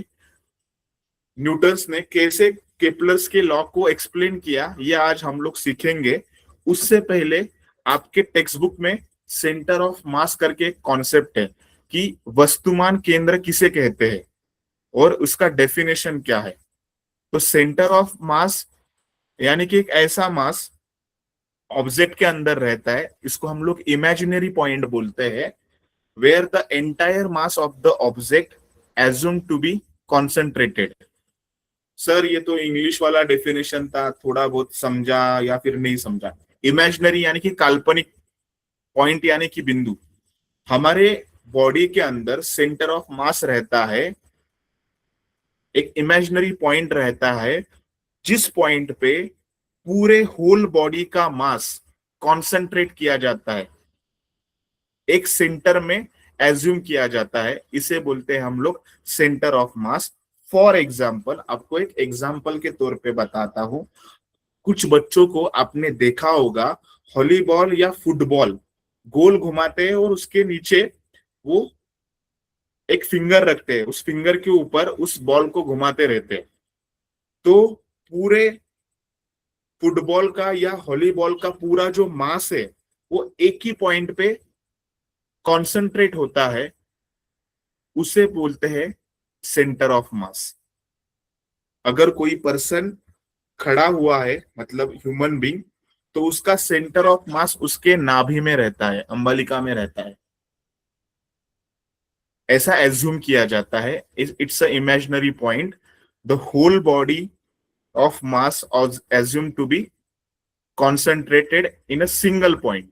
S1: न्यूटन्स ने कैसे केपलर्स के लॉ को एक्सप्लेन किया ये आज हम लोग सीखेंगे। उससे पहले आपके टेक्स्ट बुक में सेंटर ऑफ मास करके एक कॉन्सेप्ट है कि वस्तुमान केंद्र किसे कहते हैं और उसका डेफिनेशन क्या है। तो सेंटर ऑफ मास यानी कि एक ऐसा मास ऑब्जेक्ट के अंदर रहता है, इसको हम लोग इमेजिनरी पॉइंट बोलते हैं, where the entire mass of the object assumed to be concentrated। Sir ये तो इंग्लिश वाला डेफिनेशन था, थोड़ा बहुत समझा या फिर नहीं समझा। इमेजिनरी यानी कि काल्पनिक, पॉइंट यानी कि बिंदु। हमारे बॉडी के अंदर सेंटर ऑफ मास रहता है, एक इमेजिनरी पॉइंट रहता है जिस पॉइंट पे पूरे होल बॉडी का मास कॉन्सेंट्रेट किया जाता है, एक सेंटर में एज्यूम किया जाता है। इसे बोलते हैं हम लोग centre of mass. For example, आपको एक एग्जाम्पल के तौर पे बताता हूं। कुछ बच्चों को आपने देखा होगा वॉलीबॉल या फुटबॉल गोल घुमाते हैं और उसके नीचे वो एक फिंगर रखते हैं, उस फिंगर के ऊपर उस बॉल को घुमाते रहते हैं। तो पूरे फुटबॉल का या वॉलीबॉल का पूरा जो मास है वो एक ही पॉइंट पे कॉन्सेंट्रेट होता है, उसे बोलते हैं सेंटर ऑफ मास। अगर कोई पर्सन खड़ा हुआ है, मतलब ह्यूमन बीइंग, तो उसका सेंटर ऑफ मास उसके नाभि में रहता है, अंबालिका में रहता है, ऐसा एज्यूम किया जाता है। It's a imaginary point. The whole body of mass assume to be concentrated in a single point,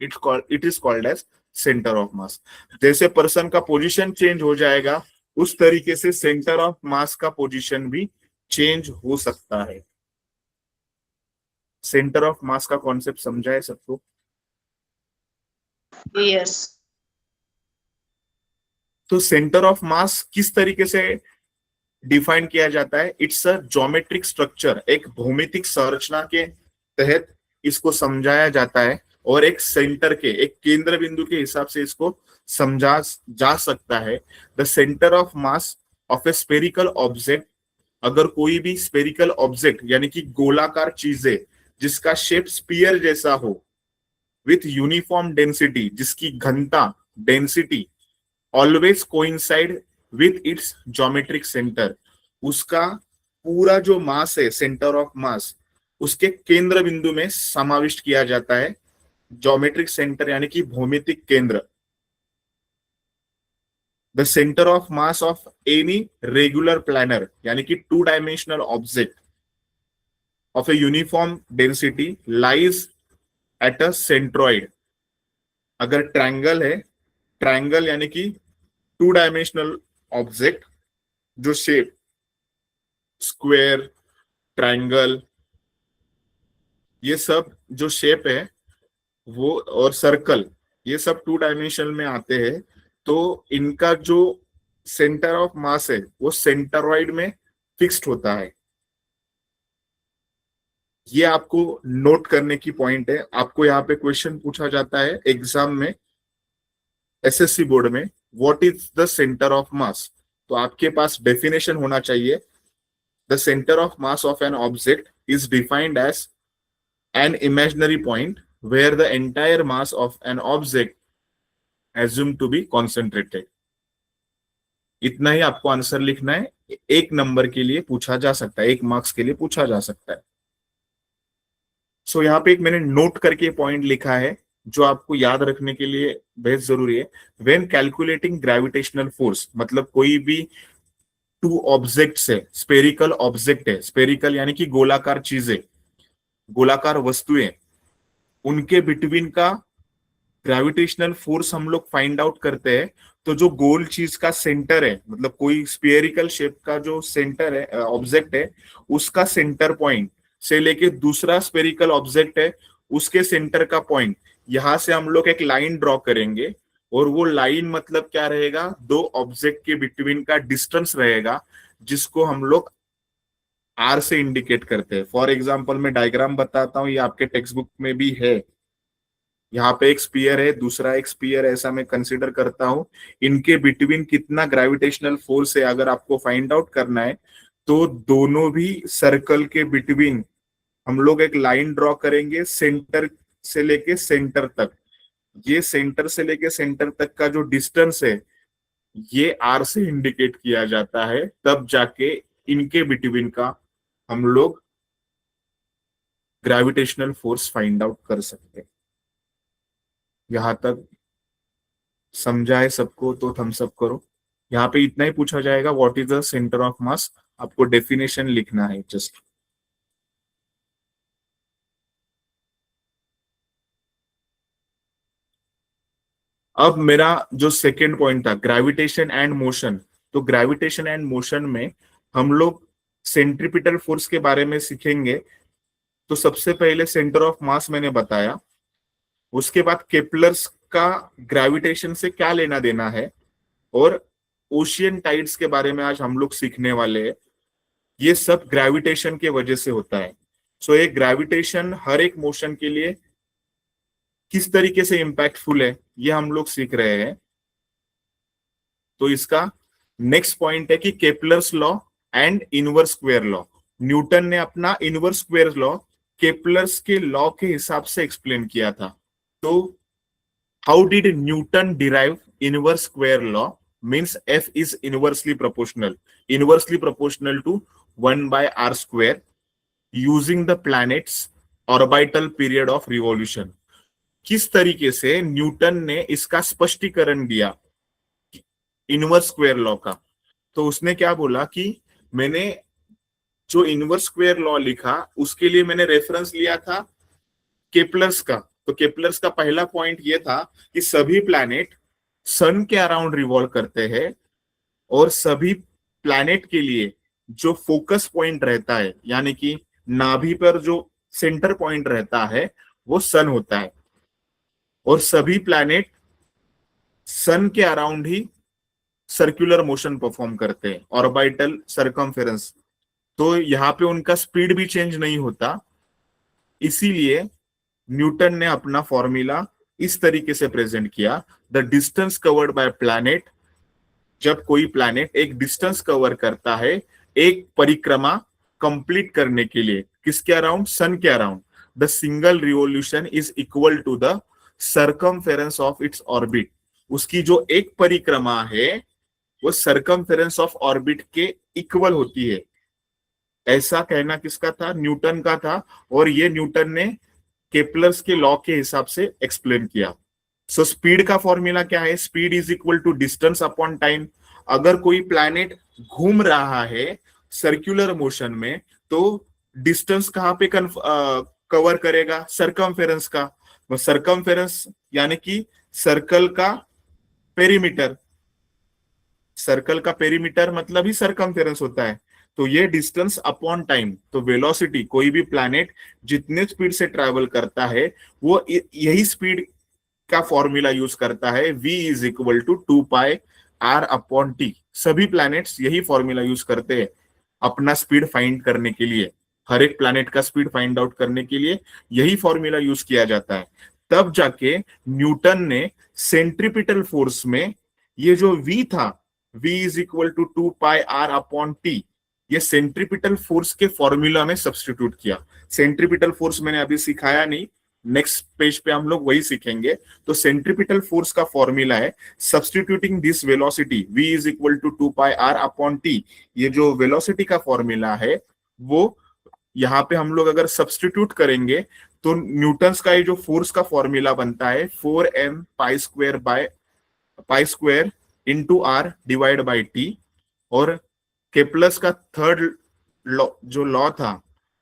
S1: it is called as centre of mass. जैसे पर्सन का पोजीशन चेंज हो जाएगा उस तरीके से सेंटर ऑफ मास का पोजीशन भी चेंज हो सकता है। सेंटर ऑफ मास का कॉन्सेप्ट समझा है सबको?
S3: यस।
S1: तो सेंटर ऑफ मास किस तरीके से डिफाइन किया जाता है? इट्स अ ज्योमेट्रिक स्ट्रक्चर, एक भौमितिक संरचना के तहत इसको समझाया जाता है और एक सेंटर के, एक केंद्र बिंदु के हिसाब से इसको समझा जा सकता है। The centre of mass of a spherical object, अगर कोई भी स्पेरिकल ऑब्जेक्ट यानी कि गोलाकार चीज है जिसका शेप स्पीयर जैसा हो, विथ यूनिफॉर्म डेंसिटी, जिसकी घनता density always coincide with its geometric centre, उसका पूरा जो मास है सेंटर ऑफ मास उसके केंद्र बिंदु में समाविष्ट किया जाता है, ज्योमेट्रिक सेंटर यानी कि भौमितिक केंद्र। The centre of mass of any regular planar यानी कि 2 dimensional object of a uniform density lies at a centroid. अगर ट्रायंगल है, ट्रायंगल यानी कि 2 डायमेंशनल ऑब्जेक्ट, जो शेप स्क्वायर, ट्रायंगल, ये सब जो शेप है वो, और सर्कल, ये सब 2 डायमेंशन में आते हैं। तो इनका जो सेंटर ऑफ मास है वो सेंटरॉइड में फिक्स्ड होता है। ये आपको नोट करने की पॉइंट है। आपको यहाँ पे क्वेश्चन पूछा जाता है एग्जाम में, एसएससी बोर्ड में, what is the centre of mass, तो आपके पास डेफिनेशन होना चाहिए। The centre of mass of an object is defined as an imaginary point where the entire mass of an object assumed to be concentrated. इतना ही आपको answer लिखना है, एक नंबर के लिए पूछा जा सकता है, एक मार्क्स के लिए पूछा जा सकता है। सो यहाँ पे एक मैंने नोट करके पॉइंट लिखा है जो आपको याद रखने के लिए बेहद जरूरी है। व्हेन कैलकुलेटिंग ग्रेविटेशनल फोर्स, मतलब कोई भी टू ऑब्जेक्ट्स है, स्पेरिकल ऑब्जेक्ट है, स्पेरिकल यानी कि गोलाकार चीजें, गोलाकार वस्तुएं, उनके बिटवीन का ग्रेविटेशनल फोर्स हम लोग फाइंड आउट करते हैं। तो जो गोल चीज का सेंटर है, मतलब कोई स्पेरिकल शेप का जो सेंटर है, ऑब्जेक्ट है, उसका सेंटर पॉइंट से लेके दूसरा स्पेरिकल ऑब्जेक्ट है उसके सेंटर का पॉइंट, यहां से हम लोग एक लाइन ड्रॉ करेंगे। और वो लाइन मतलब क्या रहेगा, दो ऑब्जेक्ट के बिटवीन का डिस्टेंस रहेगा, जिसको हम लोग आर से इंडिकेट करते हैं। फॉर एग्जाम्पल मैं डायग्राम बताता हूँ, ये आपके टेक्स्ट बुक में भी है। यहाँ पे एक स्पीयर है, दूसरा एक स्पीयर, ऐसा मैं कंसीडर करता हूँ। इनके बिटवीन कितना ग्रेविटेशनल फोर्स है अगर आपको फाइंड आउट करना है, तो दोनों भी सर्कल के बिटवीन हम लोग एक लाइन ड्रॉ करेंगे सेंटर से लेके सेंटर तक। ये सेंटर से लेके सेंटर तक का जो डिस्टेंस है ये आर से इंडिकेट किया जाता है, तब जाके इनके बिटवीन का हम लोग ग्रेविटेशनल फोर्स फाइंड आउट कर सकते हैं। यहां तक समझा है सबको? तो थम्स अप करो। यहाँ पे इतना ही पूछा जाएगा, what is the centre of मास, आपको डेफिनेशन लिखना है जस्ट। अब मेरा जो सेकेंड पॉइंट था ग्रेविटेशन एंड मोशन, तो ग्रेविटेशन एंड मोशन में हम लोग सेंट्रीपिटल फोर्स के बारे में सीखेंगे। तो सबसे पहले सेंटर ऑफ मास मैंने बताया, उसके बाद केपलर्स का ग्रेविटेशन से क्या लेना देना है, और ओशियन टाइड्स के बारे में आज हम लोग सीखने वाले हैं। ये सब ग्रेविटेशन के वजह से होता है। सो एक ग्रेविटेशन हर एक मोशन के लिए किस तरीके से इम्पैक्टफुल है ये हम लोग सीख रहे हैं। तो इसका नेक्स्ट पॉइंट है कि Kepler's law and inverse square law. Newton ने अपना इनवर्स स्क्वायर लॉ केपलर्स के लॉ के हिसाब से एक्सप्लेन किया था। तो how did Newton derive inverse square law? Means F is inversely proportional to 1/r², using the planet's orbital period of revolution। किस तरीके से न्यूटन ने इसका स्पष्टीकरण दिया इनवर्स स्क्वायर लॉ का? तो उसने क्या बोला कि मैंने जो इनवर्स स्क्वायर लॉ लिखा उसके लिए मैंने रेफरेंस लिया था केपलर्स का। तो केपलर्स का पहला पॉइंट ये था कि सभी प्लैनेट सन के अराउंड रिवॉल्व करते हैं, और सभी प्लैनेट के लिए जो फोकस पॉइंट रहता है, यानी कि नाभि पर जो सेंटर पॉइंट रहता है, वो सन होता है। और सभी प्लैनेट सन के अराउंड ही सर्कुलर मोशन परफॉर्म करते हैं, ऑर्बिटल सर्कमफेरेंस। तो यहाँ पे उनका स्पीड भी चेंज नहीं होता। इसीलिए न्यूटन ने अपना फॉर्मूला इस तरीके से प्रेजेंट किया, the distance covered by planet. जब कोई प्लैनेट एक डिस्टेंस कवर करता है एक परिक्रमा कंप्लीट करने के लिए, किसके अराउंड? सन के around, the single revolution is equal to the circumference of its orbit. उसकी जो एक परिक्रमा है वो सर्कमफेरेंस ऑफ ऑर्बिट के इक्वल होती है। ऐसा कहना किसका था? न्यूटन का था। और ये न्यूटन ने केपलर्स के लॉ के हिसाब से एक्सप्लेन किया। सो स्पीड का फॉर्मूला क्या है? Speed is equal to distance upon time. अगर कोई प्लैनेट घूम रहा है सर्कुलर मोशन में, तो डिस्टेंस कहाँ पे कवर करेगा? सर्कमफेरेंस का। सर्कमफेरेंस यानी कि सर्कल का पेरीमीटर, सर्कल का पेरीमीटर मतलब ही सर्कमफेरेंस होता है। तो ये डिस्टेंस अपॉन टाइम। तो वेलोसिटी, कोई भी प्लैनेट जितने स्पीड से ट्रैवल करता है वो यही स्पीड का फॉर्मूला यूज करता है, v is equal to 2πr/t। सभी प्लैनेट्स यही फॉर्मूला यूज करते हैं अपना स्पीड फाइंड करने के लिए। हर एक प्लैनेट का स्पीड फाइंड आउट करने के लिए यही फॉर्मूला यूज किया जाता है। तब जाके न्यूटन ने सेंट्रीपिटल फोर्स में ये जो v था, v is equal to 2πr/t, ये सेंट्रीपिटल फोर्स के फॉर्मूला में सब्स्टिट्यूट किया। सेंट्रीपिटल फोर्स मैंने अभी सिखाया नहीं, नेक्स्ट पेज पे हम लोग वही सीखेंगे। तो सेंट्रीपिटल फोर्स का फॉर्मूला है, substituting this velocity v is equal to 2πr/t। ये जो वेलोसिटी का फॉर्मूला है वो यहाँ पे हम लोग अगर सब्सटीट्यूट करेंगे तो न्यूटन्स का ये जो फोर्स का फॉर्मूला बनता है 4m pi square into R divide by T. और केप्लस का थर्ड लॉ जो लॉ था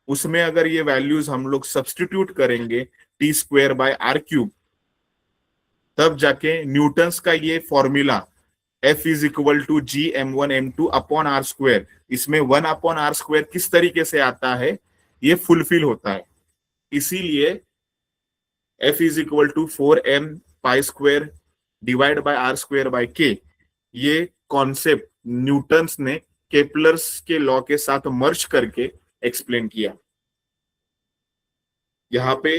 S1: उसमें अगर ये वैल्यूज हम लोग सब्सटीट्यूट करेंगे T square by R cube, तब जाके न्यूटन्स का ये formula F is equal to G m1m2 upon R square, इसमें 1 अपॉन आर स्क्वायर किस तरीके से आता है ये फुलफिल होता है। इसीलिए F is equal to 4m pi square divide by R square by K, ये कॉन्सेप्ट न्यूटन्स ने केपलर्स के लॉ के साथ मर्ज करके एक्सप्लेन किया। यहाँ पे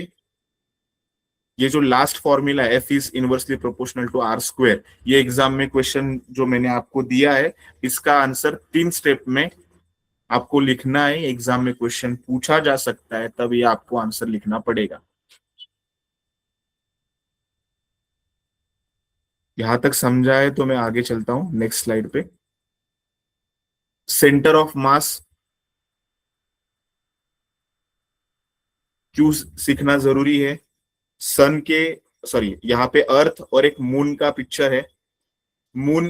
S1: ये जो last formula F is inversely proportional to R square, ये एग्जाम में क्वेश्चन जो मैंने आपको दिया है इसका आंसर 3 स्टेप में आपको लिखना है। एग्जाम में क्वेश्चन पूछा जा सकता है तब ये आपको आंसर लिखना पड़ेगा। यहां तक समझा है तो मैं आगे चलता हूं नेक्स्ट स्लाइड पे। सेंटर ऑफ मास क्यों सीखना जरूरी है? सन के यहाँ पे अर्थ और एक मून का पिक्चर है। मून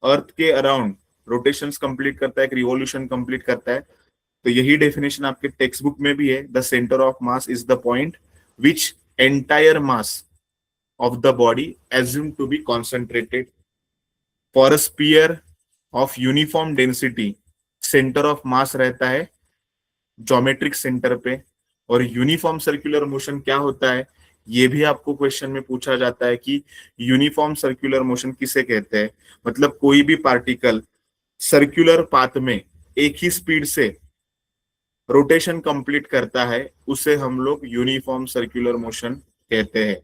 S1: अर्थ के अराउंड रोटेशंस कंप्लीट करता है, एक रिवॉल्यूशन कंप्लीट करता है। तो यही डेफिनेशन आपके टेक्स्ट बुक में भी है, the centre of mass is the point which entire mass of the body assumed to be concentrated. For a sphere of uniform density, center of mass रहता है ज्योमेट्रिक सेंटर पे। और uniform circular motion क्या होता है ये भी आपको क्वेश्चन में पूछा जाता है कि यूनिफॉर्म सर्कुलर मोशन किसे कहते हैं। मतलब कोई भी पार्टिकल सर्कुलर पाथ में एक ही स्पीड से रोटेशन कंप्लीट करता है उसे हम लोग यूनिफॉर्म सर्कुलर मोशन कहते हैं।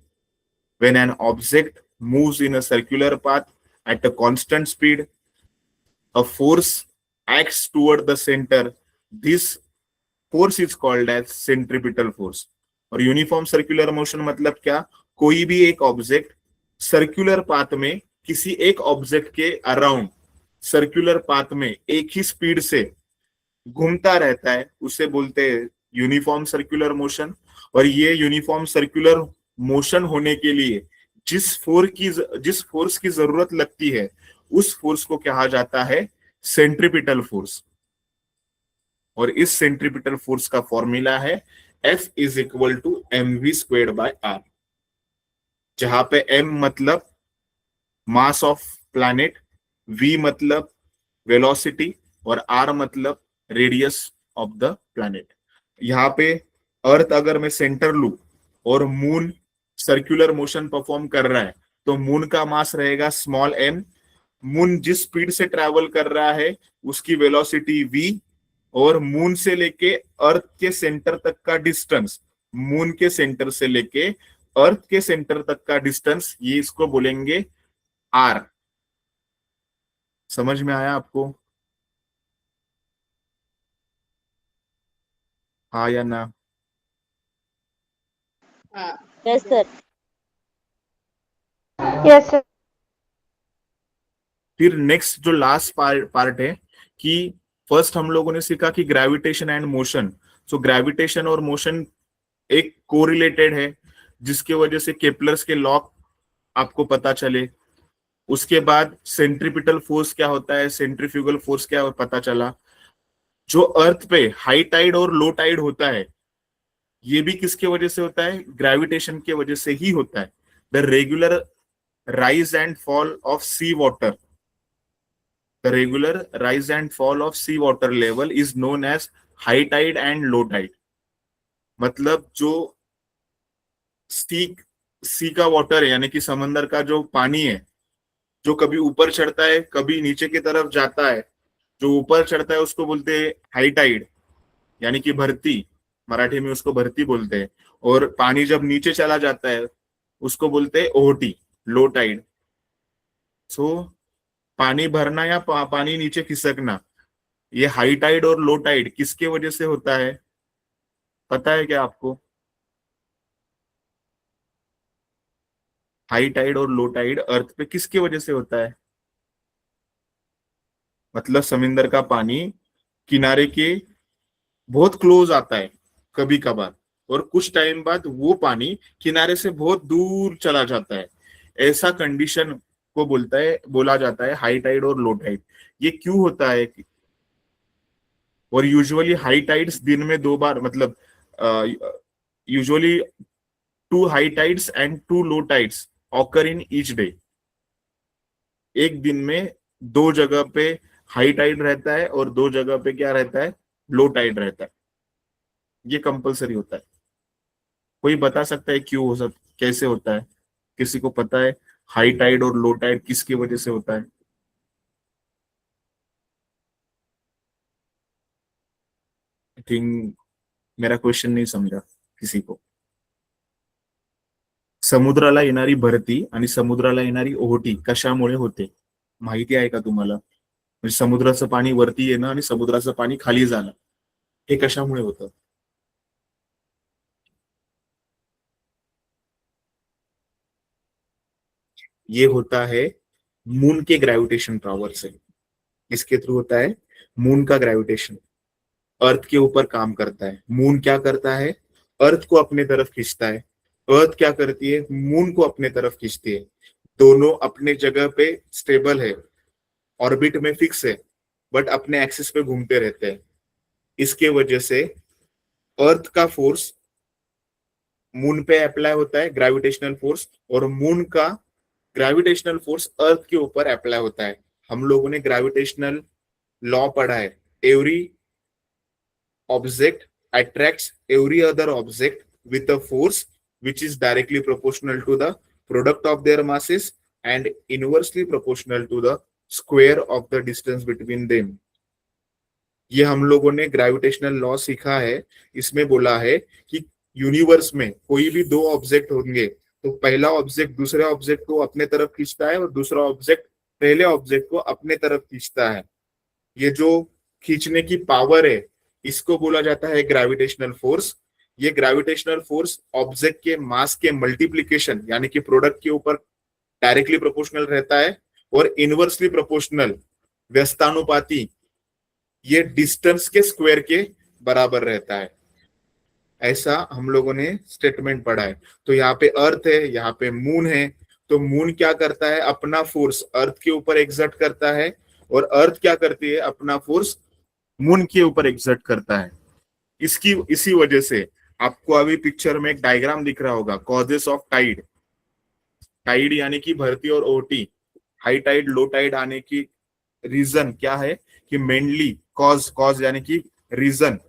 S1: When an object moves in a circular path at a constant speed, a force acts toward the center. This force is called as centripetal force. और uniform circular motion मतलब क्या? कोई भी एक object circular path में किसी एक object के अराउंड सर्कुलर पाथ में एक ही स्पीड से घूमता रहता है उसे बोलते हैं यूनिफॉर्म सर्कुलर मोशन। और ये यूनिफॉर्म सर्कुलर मोशन होने के लिए जिस फोर्स की जरूरत लगती है उस फोर्स को कहा जाता है सेंट्रीपिटल फोर्स। और इस सेंट्रीपिटल फोर्स का फॉर्मूला है F is equal to mv square by r, जहां पे m मतलब मास ऑफ प्लैनेट, v मतलब वेलोसिटी और r मतलब रेडियस ऑफ द प्लैनेट। यहाँ पे अर्थ अगर मैं सेंटर लू और मून सर्कुलर मोशन परफॉर्म कर रहा है तो मून का मास रहेगा स्मॉल m। मून जिस स्पीड से ट्रैवल कर रहा है उसकी वेलोसिटी v, और मून से लेके अर्थ के सेंटर तक का डिस्टेंस, मून के सेंटर से लेके अर्थ के सेंटर तक का डिस्टेंस, ये इसको बोलेंगे r। समझ में आया आपको? हाँ या ना?
S4: Yes sir.
S5: Yes sir.
S1: फिर नेक्स्ट जो लास्ट पार्ट है कि फर्स्ट हम लोगों ने सीखा कि gravitation and motion. So gravitation और मोशन एक कोरिलेटेड है जिसके वजह से केपलर्स के लॉ आपको पता चले। उसके बाद सेंट्रीपिटल फोर्स क्या होता है, सेंट्रीफ्यूगल फोर्स क्या पता चला। जो अर्थ पे हाई टाइड और लो टाइड होता है ये भी किसके वजह से होता है? ग्रेविटेशन के वजह से ही होता है। The regular rise and fall of sea water, the regular rise and fall of sea water level is known as high tide and low tide। मतलब जो सी का वाटर है यानी कि समंदर का जो पानी है जो कभी ऊपर चढ़ता है कभी नीचे की तरफ जाता है, जो ऊपर चढ़ता है उसको बोलते हैं हाई टाइड यानी कि भरती, मराठी में उसको भरती बोलते हैं। और पानी जब नीचे चला जाता है उसको बोलते हैं ओहटी, लो टाइड। सो पानी भरना या पानी नीचे खिसकना, ये हाई टाइड और लो टाइड किसके वजह से होता है? पता है क्या आपको? हाई टाइड और लो टाइड अर्थ पे किसकी वजह से होता है? मतलब समुद्र का पानी किनारे के बहुत क्लोज आता है कभी कभार, और कुछ टाइम बाद वो पानी किनारे से बहुत दूर चला जाता है। ऐसा कंडीशन को बोला जाता है हाई टाइड और लो टाइड। ये क्यों होता है? और यूजुअली हाई टाइड्स दिन में 2 बार, मतलब usually 2 high tides and 2 low tides occur in each day. एक दिन में 2 जगह पे हाई टाइड रहता है और 2 जगह पे क्या रहता है? लो टाइड रहता है। ये कंपलसरी होता है। कोई बता सकता है क्यों हो सकता, कैसे होता है? किसी को पता है हाई टाइड और लो टाइड किसकी वजह से होता है? आई थिंक मेरा क्वेश्चन नहीं समझा किसी को। समुद्राला येणारी भरती आणि समुद्राला येणारी ओहोटी कशामुळे होते? माहिती आहे का तुम्हाला? म्हणजे समुद्राचं पाणी वरती येणं आणि समुद्राचं पाणी खाली जाणं हे कशामुळे होतं? ये होता है मून के ग्रेविटेशन पावर से। इसके थ्रू होता है मून का ग्रेविटेशन अर्थ के ऊपर काम करता है। मून क्या करता है? अर्थ को अपने तरफ खींचता है। अर्थ क्या करती है? मून को अपने तरफ खींचती है। दोनों अपने जगह पे स्टेबल है, ऑर्बिट में फिक्स है, बट अपने एक्सिस पे घूमते रहते हैं। इसके वजह से अर्थ का फोर्स मून पे अप्लाई होता है, ग्रेविटेशनल फोर्स, और मून का ग्रेविटेशनल फोर्स अर्थ के ऊपर अप्लाई होता है। हम लोगों ने ग्रेविटेशनल लॉ पढ़ा है। Every object attracts every other object with a force which is directly proportional to the product of their masses and inversely proportional to the square of the distance between them। ये हम लोगों ने gravitational law सीखा है। इसमें बोला है कि यूनिवर्स में कोई भी 2 ऑब्जेक्ट होंगे तो पहला ऑब्जेक्ट दूसरे ऑब्जेक्ट को अपने तरफ खींचता है और दूसरा ऑब्जेक्ट पहले ऑब्जेक्ट को अपने तरफ खींचता है। ये जो खींचने की पावर है इसको बोला जाता है ग्रेविटेशनल फोर्स। ये ग्रेविटेशनल फोर्स ऑब्जेक्ट के मास के मल्टीप्लिकेशन यानी कि प्रोडक्ट के ऊपर डायरेक्टली प्रोपोर्शनल रहता है और इनवर्सली प्रोपोर्शनल व्यस्तानुपाती ये डिस्टेंस के स्क्वायर के बराबर रहता है। ऐसा हम लोगों ने स्टेटमेंट पढ़ा है। तो यहाँ पे अर्थ है, यहाँ पे मून है। तो मून क्या करता है? अपना फोर्स अर्थ के ऊपर एक्सर्ट करता है, और अर्थ क्या करती है? अपना फोर्स मून के ऊपर एक्सर्ट करता है। इसी वजह से आपको अभी पिक्चर में एक डायग्राम दिख रहा होगा, कॉजेस ऑफ टाइड। टाइड यानी कि भरती और ओटी, हाई टाइड लो टाइड आने की रीजन क्या है? कि मेनली कॉज यानी कि रीजन,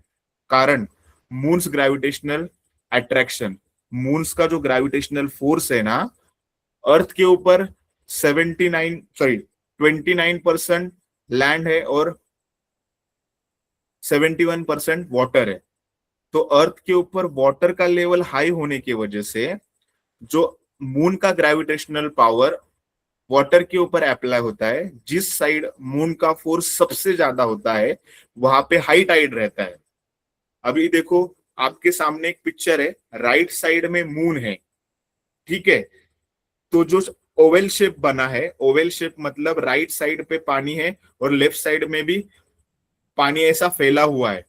S1: कारण मून्स ग्रेविटेशनल अट्रैक्शन। मून्स का जो ग्रेविटेशनल फोर्स है ना, अर्थ के ऊपर 29% लैंड है और 71% वाटर है। तो अर्थ के ऊपर वाटर का लेवल हाई होने की वजह से जो मून का ग्रेविटेशनल पावर वाटर के ऊपर अप्लाई होता है, जिस साइड मून का फोर्स सबसे ज्यादा होता है वहां पे हाई टाइड रहता है। अभी देखो आपके सामने एक पिक्चर है, राइट साइड में मून है, ठीक है? तो जो ओवल शेप बना है, ओवल शेप मतलब राइट साइड पे पानी है और लेफ्ट साइड में भी पानी ऐसा फैला हुआ है,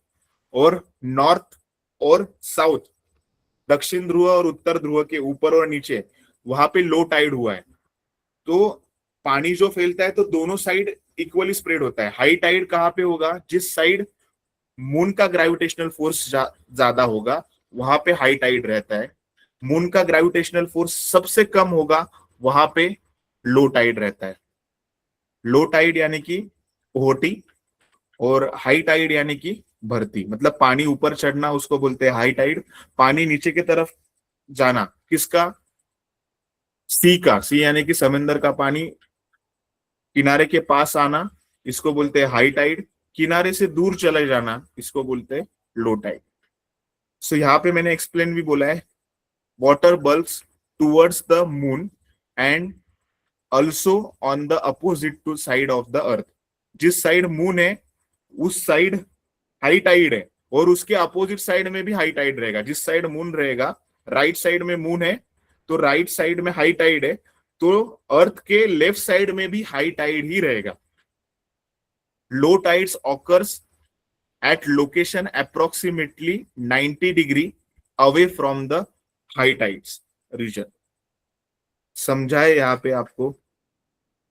S1: और नॉर्थ और साउथ, दक्षिण ध्रुव और उत्तर ध्रुव के ऊपर और नीचे वहां पे लो टाइड हुआ है। तो पानी जो फैलता है तो दोनों साइड इक्वली स्प्रेड होता है। हाई टाइड कहाँ पे होगा? जिस साइड मून का ग्रेविटेशनल फोर्स ज्यादा होगा वहां पे हाई टाइड रहता है। मून का ग्रेविटेशनल फोर्स सबसे कम होगा वहां पे लो टाइड रहता है। लो टाइड यानी कि ओहोटी, और हाई टाइड यानी कि भरती, मतलब पानी ऊपर चढ़ना उसको बोलते हैं हाई टाइड। पानी नीचे की तरफ जाना किसका? सी का। सी यानी कि समंदर का पानी किनारे के पास आना इसको बोलते हैं हाई टाइड। किनारे से दूर चले जाना इसको बोलते हैं लो टाइड। सो यहाँ पे मैंने एक्सप्लेन भी बोला है, water bulges towards the moon and also on the opposite to side of the earth. जिस साइड मून है उस साइड हाई टाइड है, और उसके अपोजिट साइड में भी हाई टाइड रहेगा। जिस साइड मून रहेगा, राइट साइड में मून है तो राइट साइड में हाई टाइड है, तो अर्थ के लेफ्ट साइड में भी हाई टाइड ही रहेगा। लो tides occurs at location approximately 90 degree away from the high tides region। समझाए यहाँ पे आपको,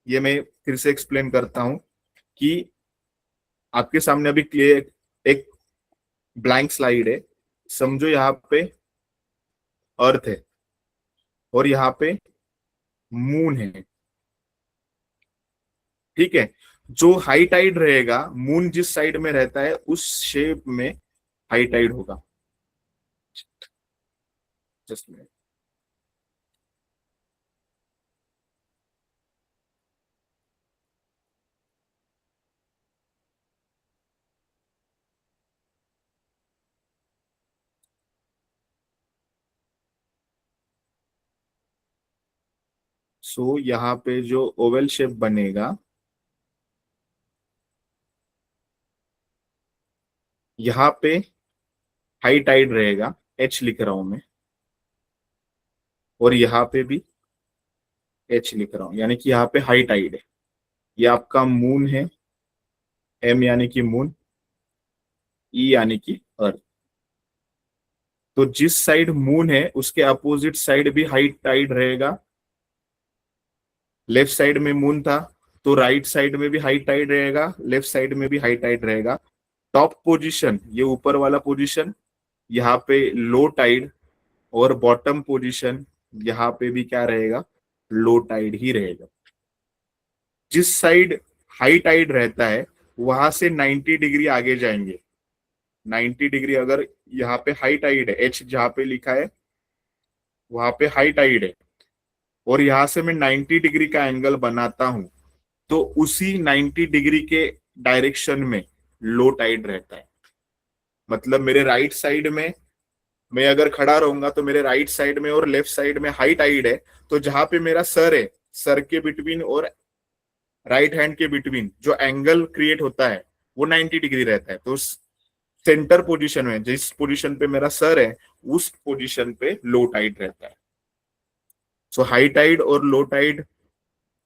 S1: ये मैं फिर से एक्सप्लेन करता हूं कि आपके सामने अभी क्लियर एक ब्लैंक स्लाइड है। समझो यहाँ पे अर्थ है और यहाँ पे मून है, ठीक है। जो हाई टाइड रहेगा, मून जिस साइड में रहता है उस शेप में हाई टाइड होगा। Just minute. सो यहाँ पे जो ओवल शेप बनेगा, यहाँ पे हाई टाइड रहेगा, एच लिख रहा हूं मैं, और यहाँ पे भी एच लिख रहा हूं, यानी कि यहाँ पे हाई टाइड है। ये आपका मून है, एम यानी कि मून, ई यानी कि अर्थ। तो जिस साइड मून है उसके अपोजिट साइड भी हाई टाइड रहेगा। लेफ्ट साइड में मून था तो राइट साइड में भी हाई टाइड रहेगा, लेफ्ट साइड में भी हाई टाइड रहेगा। टॉप पोजीशन, ये ऊपर वाला पोजीशन, यहाँ पे लो टाइड, और बॉटम पोजीशन यहाँ पे भी क्या रहेगा, लो टाइड ही रहेगा। जिस साइड हाई टाइड रहता है वहां से 90 डिग्री आगे जाएंगे। 90 डिग्री, अगर यहाँ पे हाई टाइड है, एच जहाँ पे लिखा है वहां पे हाई टाइड है, और यहां से मैं 90 डिग्री का एंगल बनाता हूं, तो उसी 90 डिग्री के डायरेक्शन में लो टाइड रहता है। मतलब मेरे राइट साइड में मैं अगर खड़ा रहूंगा तो मेरे राइट साइड में और लेफ्ट साइड में हाई टाइड है, तो जहां पे मेरा सर है, सर के बिटवीन और राइट हैंड के बिटवीन जो एंगल क्रिएट होता है वो 90 डिग्री रहता है। तो सेंटर पोजीशन में, जिस पोजीशन पे मेरा सर है, उस पोजीशन पे लो टाइड रहता है। सो हाई टाइड और लो टाइड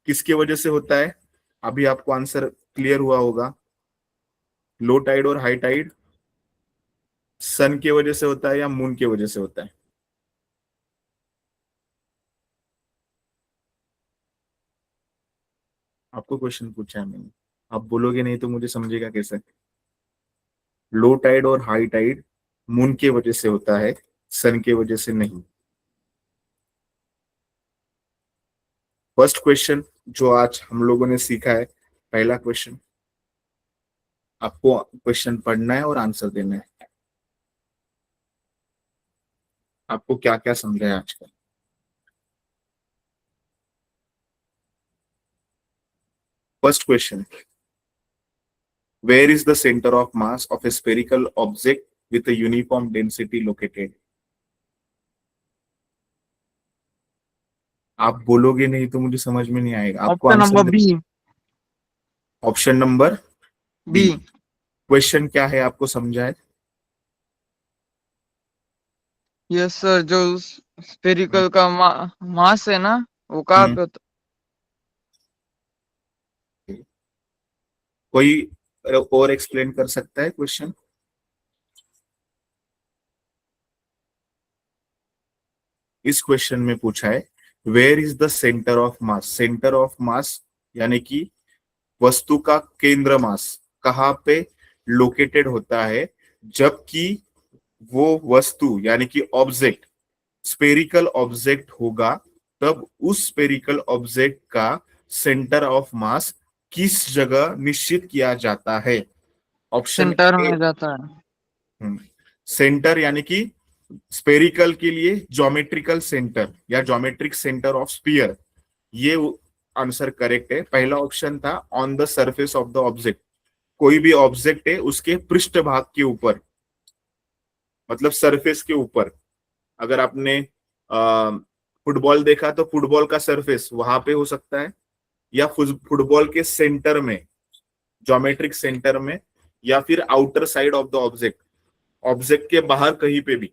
S1: किसकी वजह से होता है, अभी आपको आंसर क्लियर हुआ होगा। लो टाइड और हाई टाइड सन की वजह से होता है या मून की वजह से होता है? आपको क्वेश्चन पूछा है मैंने, आप बोलोगे नहीं तो मुझे समझेगा कैसे? लो टाइड और हाई टाइड मून की वजह से होता है, सन की वजह से नहीं। फर्स्ट क्वेश्चन जो आज हम लोगों ने सीखा है, पहला क्वेश्चन, आपको क्वेश्चन पढ़ना है और आंसर देना है। आपको क्या क्या समझा है आज का? First question, where is the centre of mass of a spherical object with a uniform density located? आप बोलोगे नहीं तो मुझे समझ में नहीं आएगा। आपको
S2: option
S1: answer
S2: number B.
S1: Option number
S2: B.
S1: B. Question क्या है आपको समझा है?
S2: यस सर, जो स्फेरिकल का मास है ना, वो कहाँ पे होता?
S1: कोई और एक्सप्लेन कर सकता है क्वेश्चन? इस क्वेश्चन में पूछा है where is the centre of mass. Centre of mass यानी कि वस्तु का केंद्र मास कहाँ पे लोकेटेड होता है, जबकि वो वस्तु यानी कि ऑब्जेक्ट स्पेरिकल ऑब्जेक्ट होगा, तब उस स्पेरिकल ऑब्जेक्ट का सेंटर ऑफ मास किस जगह निश्चित किया जाता है? ऑप्शन
S2: सेंटर
S1: ए,
S2: में जाता है।
S1: सेंटर यानी कि स्पेरिकल के लिए ज्योमेट्रिकल सेंटर या ज्योमेट्रिक सेंटर ऑफ स्पीयर, ये आंसर करेक्ट है। पहला ऑप्शन था on the surface of the object, कोई भी ऑब्जेक्ट है उसके पृष्ठ भाग के ऊपर, मतलब सरफेस के ऊपर। अगर आपने फुटबॉल देखा तो फुटबॉल का सरफेस वहां पे हो सकता है, या फुटबॉल के सेंटर में, ज्योमेट्रिक सेंटर में, या फिर outer side of the object, object के बाहर कहीं पे भी,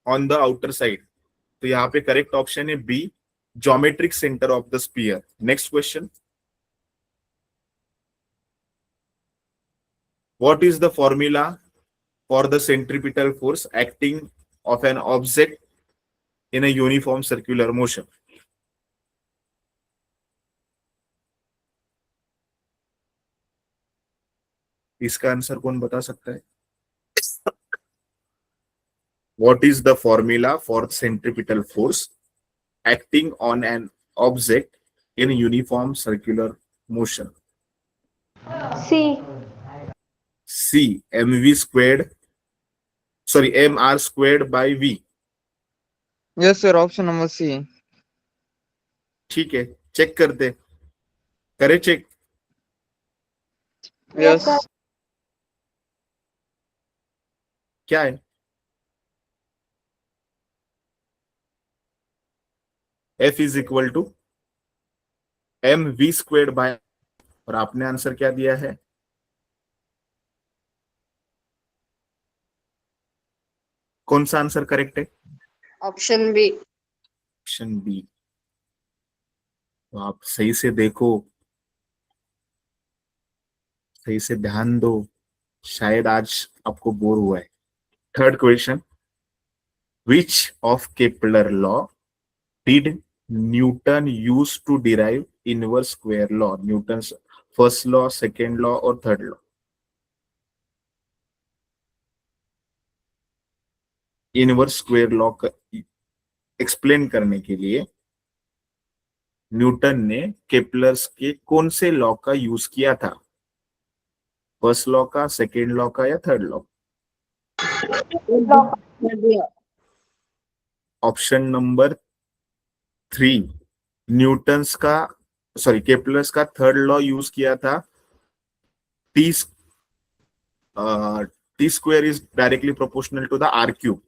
S1: ऑन द आउटर साइड। तो यहाँ पे करेक्ट ऑप्शन है B, geometric centre of the sphere. Next question, what is the formula for the centripetal force acting of an object in a uniform circular motion? इसका answer कौन बता सकता है? What is the formula for centripetal force acting on an object in uniform circular motion?
S5: C.
S1: C, mv squared, sorry, mr squared by v.
S2: Yes sir, option number C.
S1: ठीक है, check करते, करे check.
S2: Yes.
S5: sir.
S1: क्या है? F is equal to M V squared by, और आपने answer क्या दिया है? कौन सा आंसर करेक्ट है?
S3: Option B.
S1: Option B. तो आप सही से देखो, सही से ध्यान दो, शायद आज आपको बोर हुआ है। Third question, which of Kepler law did Newton use to derive inverse square law? Newton first law, second law और third law. Inverse square law का एक्सप्लेन करने के लिए न्यूटन ने केपलर्स के कौन से लॉ का यूज किया था? फर्स्ट लॉ का, सेकेंड लॉ का या third law? Option number 3, Newton's का, सॉरी, केपलर्स का थर्ड लॉ यूज किया था, T square is directly proportional to the R cube.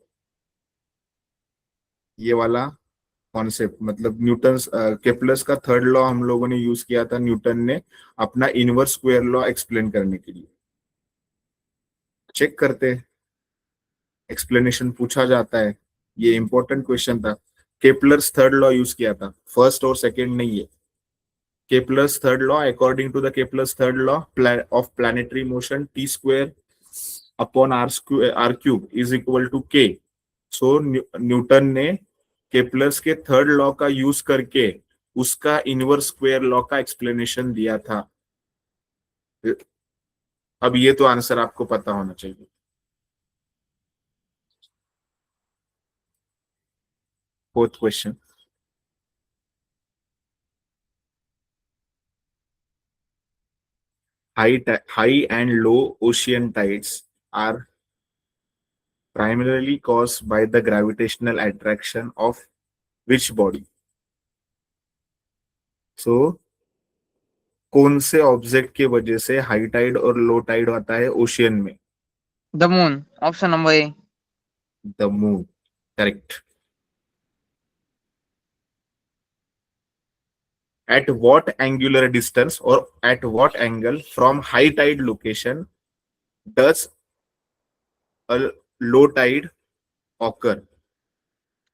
S1: ये वाला कॉन्सेप्ट, मतलब न्यूटन्स केपलर्स का थर्ड लॉ हम लोगों ने यूज किया था, न्यूटन ने अपना इनवर्स स्क्वायर लॉ एक्सप्लेन करने के लिए। चेक करते, एक्सप्लेनेशन पूछा जाता है, ये इंपॉर्टेंट क्वेश्चन था। केपलर्स थर्ड लॉ यूज किया था, फर्स्ट और सेकेंड नहीं है। Kepler's third law, according to the Kepler's third law of planetary motion, T square upon R cube is equal to K. So Newton ने Kepler's के third law का use करके उसका इनवर्स स्क्वायर लॉ का explanation दिया था। अब ये तो आंसर आपको पता होना चाहिए। Fourth question, high and low ocean tides are primarily caused by the gravitational attraction of which body? So कौन से ऑब्जेक्ट की वजह से हाई टाइड और लो टाइड आता है ओशियन में?
S2: The moon, option number A.
S1: The moon, correct. At what angular distance or at what angle from high tide location does a low tide occur?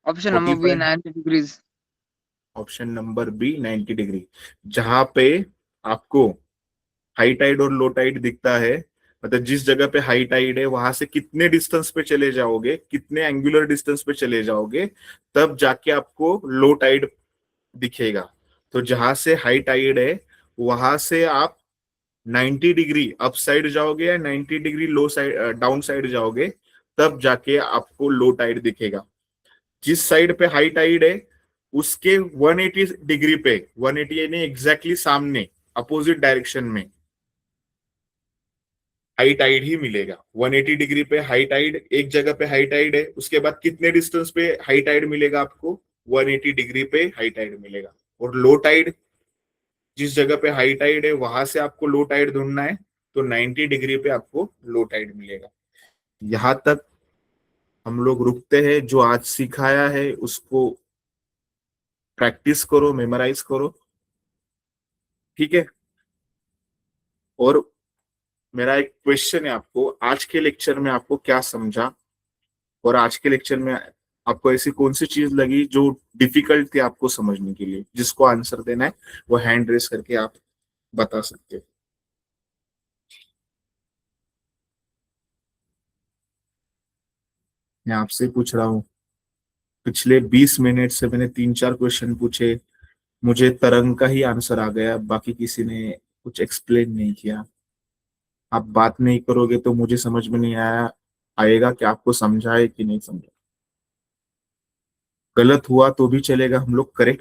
S2: Option number B
S1: 45,
S2: 90 degrees.
S1: Option number B 90 degree. जहां पे आपको high Tide और low tide दिखता है, मतलब जिस जगह पे हाई टाइड है वहां से कितने डिस्टेंस पे चले जाओगे, कितने एंगुलर डिस्टेंस पे चले जाओगे, तब जाके आपको लो टाइड दिखेगा। तो जहां से हाई टाइड है वहां से आप 90 डिग्री अप साइड जाओगे या 90 डिग्री लो साइड डाउन साइड जाओगे, तब जाके आपको लो टाइड दिखेगा। जिस साइड पे हाई टाइड है उसके 180 डिग्री पे, 180 यानी एग्जैक्टली सामने, अपोजिट डायरेक्शन में हाई टाइड ही मिलेगा। 180 डिग्री पे हाई टाइड, एक जगह पे हाई टाइड है, उसके बाद कितने डिस्टेंस पे हाई टाइड मिलेगा आपको? 180 डिग्री पे हाई टाइड मिलेगा। और लो टाइड, जिस जगह पे हाई टाइड है वहां से आपको लो टाइड ढूंढना है, तो 90 डिग्री पे आपको लो टाइड मिलेगा। यहां तक हम लोग रुकते हैं। जो आज सिखाया है उसको प्रैक्टिस करो, मेमोराइज करो, ठीक है? और मेरा एक क्वेश्चन है आपको, आज के लेक्चर में आपको क्या समझा और आज के लेक्चर में आपको ऐसी कौन सी चीज लगी जो डिफिकल्ट थी आपको समझने के लिए, जिसको आंसर देना है वो हैंड रेस करके आप बता सकते हो। मैं आपसे पूछ रहा हूँ, पिछले 20 मिनट से मैंने 3-4 क्वेश्चन पूछे, मुझे तरंग का ही आंसर आ गया, बाकी किसी ने कुछ एक्सप्लेन नहीं किया। आप बात नहीं करोगे तो मुझे समझ में नहीं आएगा कि आपको समझा है कि नहीं समझा। गलत हुआ तो भी चलेगा, हम लोग करेक्ट